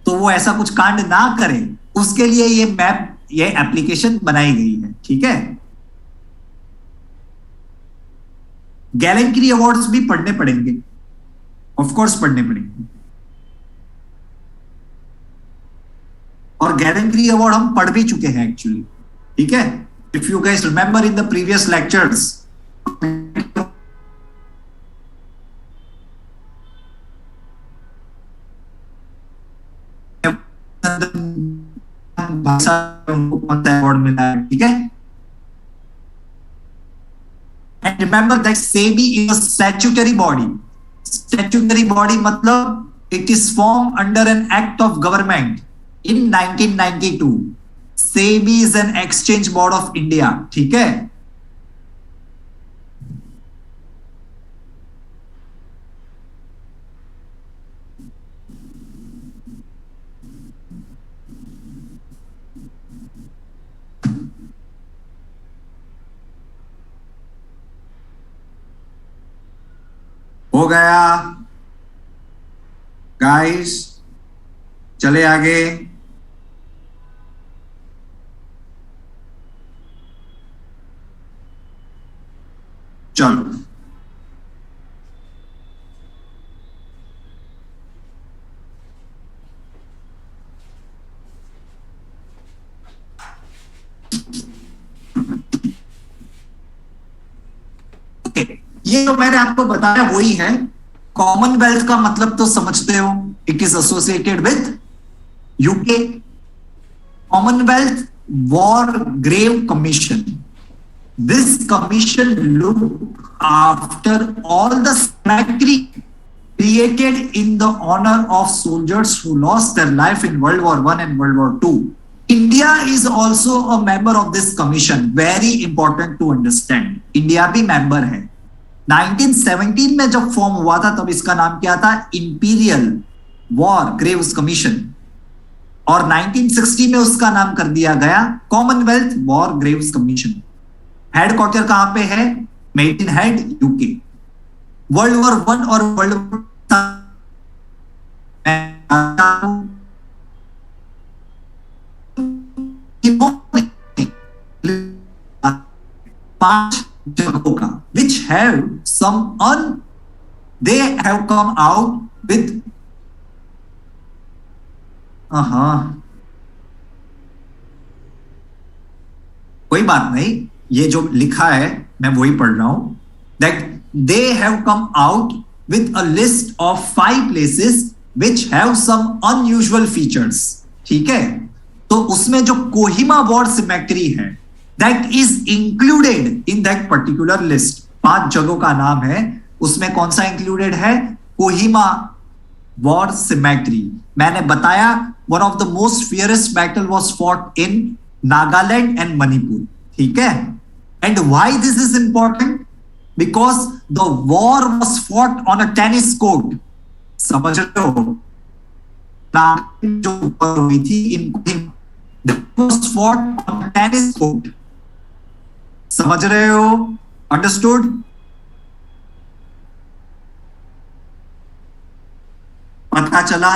तो वो ऐसा कुछ कांड ना करे, उसके लिए ये मैप, ये एप्लीकेशन बनाई गई है, ठीक है। गैलेंट्री अवार्ड्स भी पढ़ने पड़ेंगे, ऑफ कोर्स पढ़ने पड़ेंगे। और गैलेंट्री अवार्ड हम पढ़ भी चुके हैं एक्चुअली, ठीक है। If you guys remember in the previous lectures, भाषा उनको कौन सा अवार्ड मिला है, ठीक है। And remember that SEBI is a statutory body. Statutory body मतलब it is form under an act of government in 1992। SEBI is an exchange board of India, ठीक है। हो गया गाइस, चले आगे। चलो ये जो मैंने आपको बताया वही है। कॉमनवेल्थ का मतलब तो समझते हो, it is associated with UK. Commonwealth war grave commission, this commission look after all the sanctuary created in the honor of soldiers who lost their life in World War I and World War II. India is also a member of this commission. Very important to understand. India भी member है। 1917 में जब form हुआ था तब इसका नाम क्या था? Imperial war Graves commission. और 1960 में उसका नाम कर दिया गया Commonwealth war Graves commission. Headquarter कहां पे है? Made head UK. World war one और वर्ल्ड वॉर पांच जगहों का which have some they have come out with कोई बात नहीं, ये जो लिखा है मैं वही पढ़ रहा हूं। that they have come out with a list of 5 places which have some unusual features. ठीक है, तो उसमें जो कोहिमा वॉर सिमेट्री है that is included in that particular list. 5 जगहों का नाम है, उसमें कौन सा इंक्लूडेड है? Kohima war symmetry. मैंने बताया one of the most fiercest battle was fought in Nagaland and Manipur. ठीक है, and why this is important? Because the war was fought on a tennis court. समझ रहे हो? जो war हुई थी in that was fought on a tennis court. समझ रहे हो? Understood? पता चला?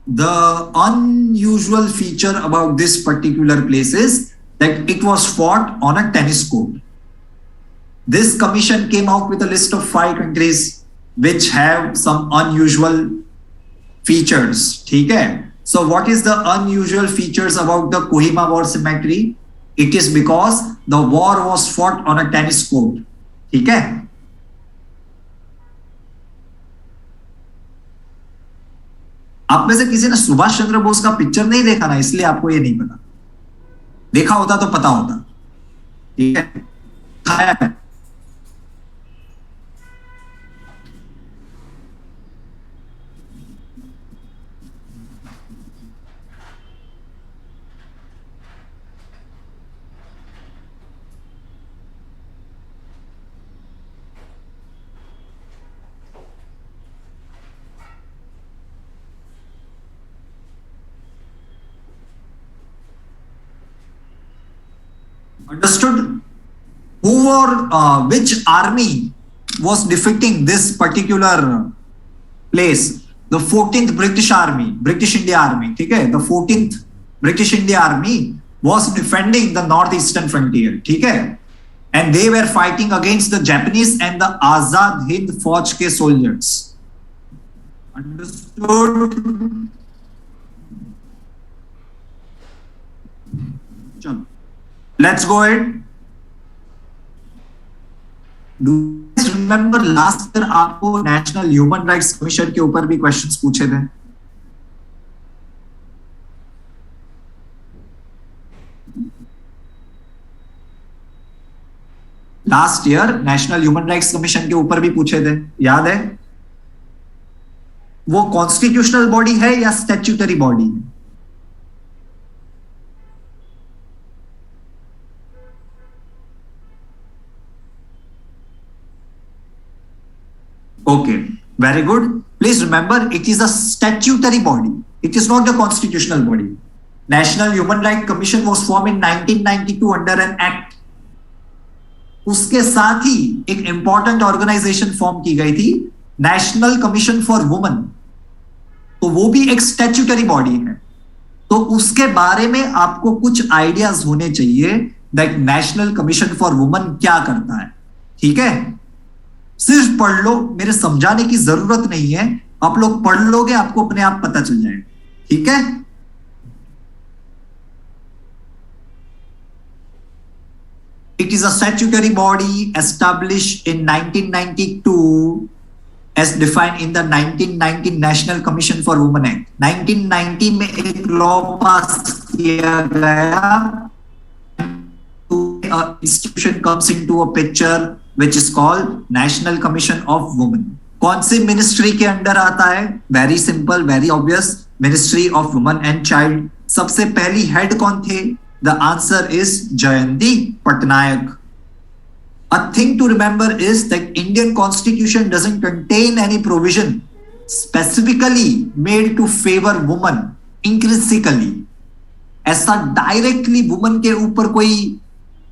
The unusual feature about this particular place is that it was fought on a tennis court. This commission came out with a list of 5 countries which have some unusual features. ठीक है? So what is the unusual features about the Kohima war cemetery? It is because the war was fought on a tennis court. ठीक है? आप में से किसी ने सुभाष चंद्र बोस का पिक्चर नहीं देखा ना, इसलिए आपको ये नहीं पता. देखा होता तो पता होता. ठीक है, खाया है. Understood? Who or which army was defeating this particular place? The 14th British Army, British India Army. ठीक है, the 14th British India Army was defending the northeastern frontier. ठीक है, and they were fighting against the Japanese and the Azad Hind Fauj के soldiers. Understood? चलो, let's go ahead. Do you remember last year आपको national human rights commission के ऊपर भी questions पूछे थे? Last year national human rights commission के ऊपर भी पूछे थे, याद है? वो कॉन्स्टिट्यूशनल बॉडी है या स्टैट्यूटरी बॉडी है? Okay, very good. Please remember, it is a statutory body. It is not the constitutional body. National Human Rights Commission was formed in 1992 under an act. उसके साथ ही एक इंपॉर्टेंट ऑर्गेनाइजेशन फॉर्म की गई थी, national commission for women. तो वो भी एक स्टैट्यूटरी बॉडी है. तो उसके बारे में आपको कुछ आइडियाज होने चाहिए that national commission for women क्या करता है. ठीक है, सिर्फ पढ़ लो, मेरे समझाने की जरूरत नहीं है. आप लोग पढ़ लोगे, आपको अपने आप पता चल जाएगा. ठीक है, it is a statutory body established in 1992 as defined in the 1990 National Commission for Women Act. 1990 में एक लॉ पास किया गया. Institution comes into a picture which is called National Commission of Women. कौन सी मिनिस्ट्री के अंडर आता है? Very simple, very obvious, ministry of women and child. सबसे पहली हेड कौन थे? The answer is Jayanti Patnaik. A thing to remember is that Indian Constitution doesn't contain any provision specifically made to favor women intrinsically. ऐसा directly women के ऊपर कोई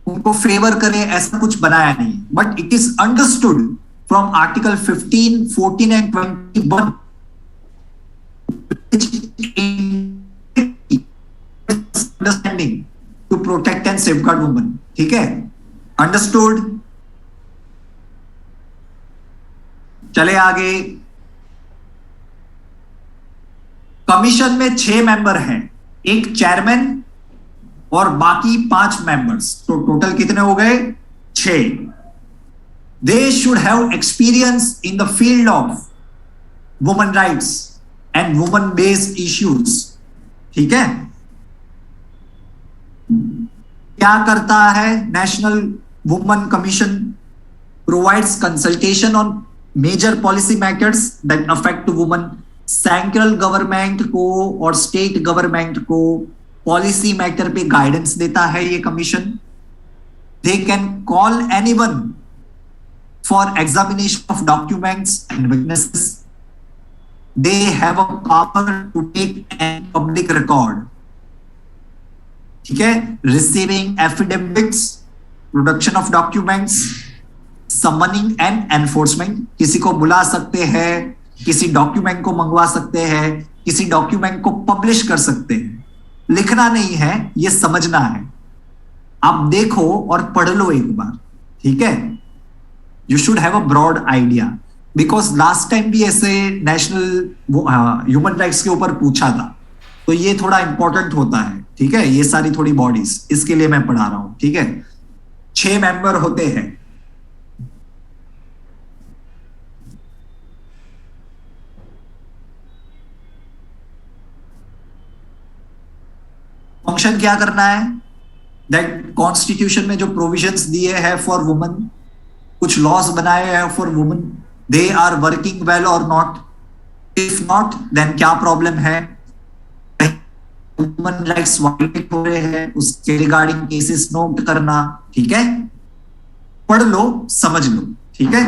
उनको favour करे ऐसा कुछ बनाया नहीं. But it is understood from article 15, 14 and 21 understanding to protect and safeguard women. ठीक है, अंडरस्टूड? चले आगे. कमीशन में 6 मेंबर हैं, एक चेयरमैन और बाकी 5 मेंबर्स, तो टोटल कितने हो गए? 6। They should have experience in the field of women rights and women based issues. ठीक है, क्या करता है national women commission? Provides consultation on major policy matters that affect women. Central government को और स्टेट गवर्नमेंट को पॉलिसी मैटर पे guidance देता है ये कमीशन। They can call anyone for examination of documents and witnesses. They have a power to take an public record. ठीक है, receiving affidavits, production of documents, summoning and enforcement. किसी को बुला सकते हैं, किसी डॉक्यूमेंट को मंगवा सकते हैं, किसी डॉक्यूमेंट को पब्लिश कर सकते हैं। लिखना नहीं है, ये समझना है। आप देखो और पढ़ लो एक बार, ठीक है? You should have a broad idea, because last time भी ऐसे नेशनल ह्यूमन राइट्स के ऊपर पूछा था, तो ये थोड़ा इंपॉर्टेंट होता है। ठीक है, ये सारी थोड़ी बॉडीज, इसके लिए मैं पढ़ा रहा हूं। ठीक है, 6 मेंबर होते हैं। फंक्शन क्या करना है? दैट कॉन्स्टिट्यूशन में जो प्रोविजंस दिए हैं फॉर वुमेन, कुछ लॉस बनाए हैं for women, they are working well और नॉट। इफ नॉट, देन क्या प्रॉब्लम है? ह्यूमन राइट्स वायलेट हो रहे हैं, उसके रिगार्डिंग केसेस नोट करना। ठीक है, पढ़ लो, समझ लो। ठीक है,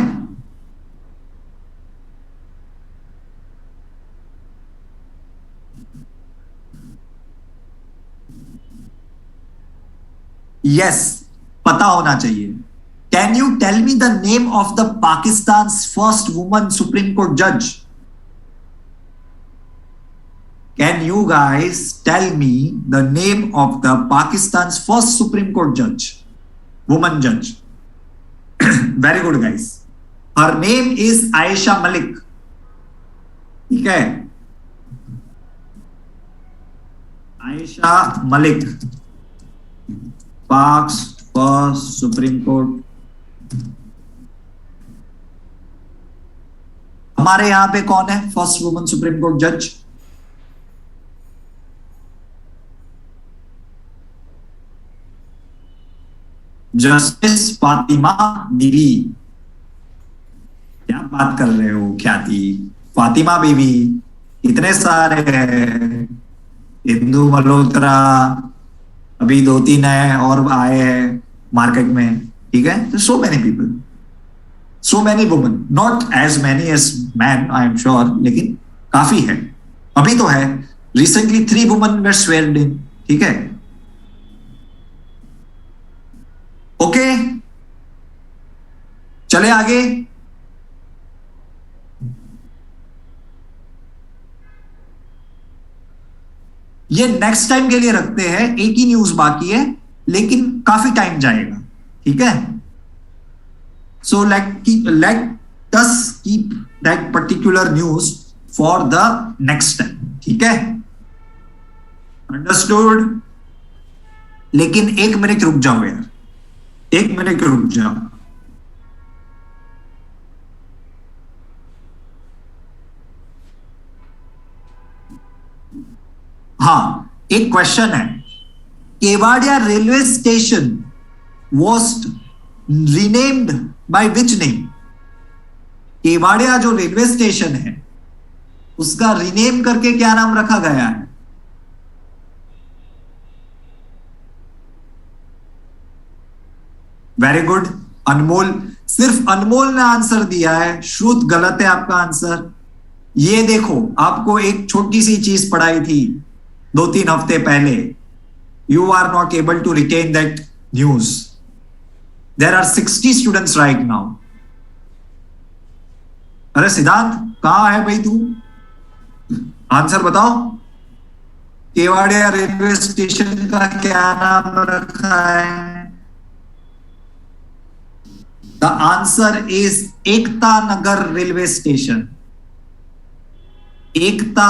यस, पता होना चाहिए। Can you tell me the name of the Pakistan first woman supreme court जज? Can you guys tell me the name of the Pakistan's first Supreme Court judge, woman judge? Very good, guys. Her name is Aisha Malik. ठीक है, Aisha Malik, Pak's first supreme court. हमारे यहां पे कौन है first woman supreme court जज? Justice Fatima Beevi. क्या बात कर रहे हो ख्याति? फातिमा बीवी, इतने सारे हैं। इंदु मल्होत्रा, अभी 2-3 है और आए हैं मार्केट में। ठीक है, so many people, so many women, not as many as man, I am sure, लेकिन काफी है। अभी तो है, रिसेंटली 3 वुमेन वर स्वेयर्ड इन। ठीक है, ओके, चले आगे। ये नेक्स्ट टाइम के लिए रखते हैं, एक ही न्यूज बाकी है, लेकिन काफी टाइम जाएगा। ठीक है, so let us keep that particular news for the next time. ठीक है, अंडरस्टूड? लेकिन 1 मिनट रुक जाओ यार, 1 मिनट रुक जाओ। हाँ, एक क्वेश्चन है। Kevadia railway station was renamed by which name? Kevadia जो रेलवे स्टेशन है, उसका रीनेम करके क्या नाम रखा गया है? वेरी गुड, अनमोल। सिर्फ अनमोल ने आंसर दिया है, श्रुत गलत है आपका आंसर। ये देखो, आपको एक छोटी सी चीज पढ़ाई थी 2-3 हफ्ते पहले। You are not able to retain that news. There are 60 students right now. अरे सिद्धांत, कहां है भाई तू? आंसर बताओ। केवाड़िया रेलवे स्टेशन का क्या नाम रखा है? The answer is Ekta Nagar railway station. Ekta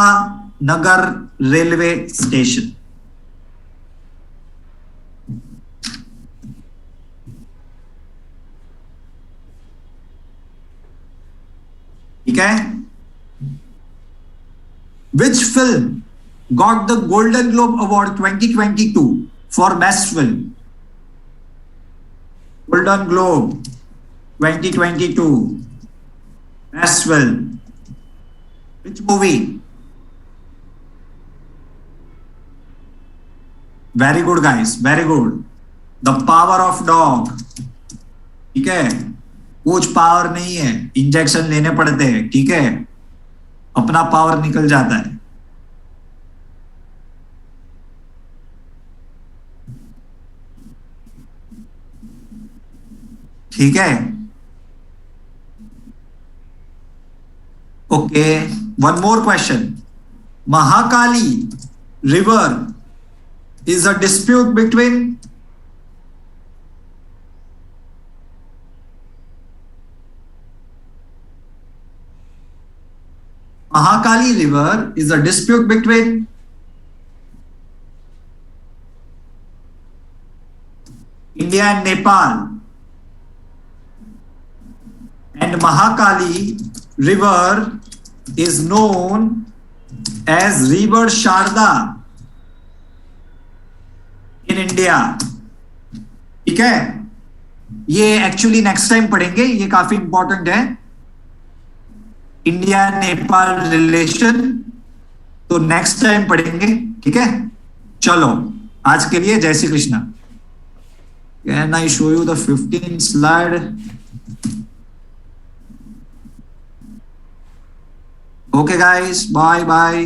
Nagar railway station. ठीक है। Which film got the Golden Globe Award 2022 for best film? Golden Globe 2022 best film. Which movie? Very good guys, very good. The Power of Dog. ठीक है, कुछ power नहीं है, injection लेने पड़ते हैं, ठीक है, अपना पावर निकल जाता है। ठीक है, okay, one more question. Mahakali river is a dispute between Mahakali river is a dispute between India and Nepal, and Mahakali river is known as river Sharda in India. ठीक है, ये एक्चुअली नेक्स्ट टाइम पढ़ेंगे, ये काफी important है, India Nepal relation, तो next time पढ़ेंगे। ठीक है, चलो आज के लिए जय Shri Krishna. Can I show you the 15 slide? Okay guys, bye bye.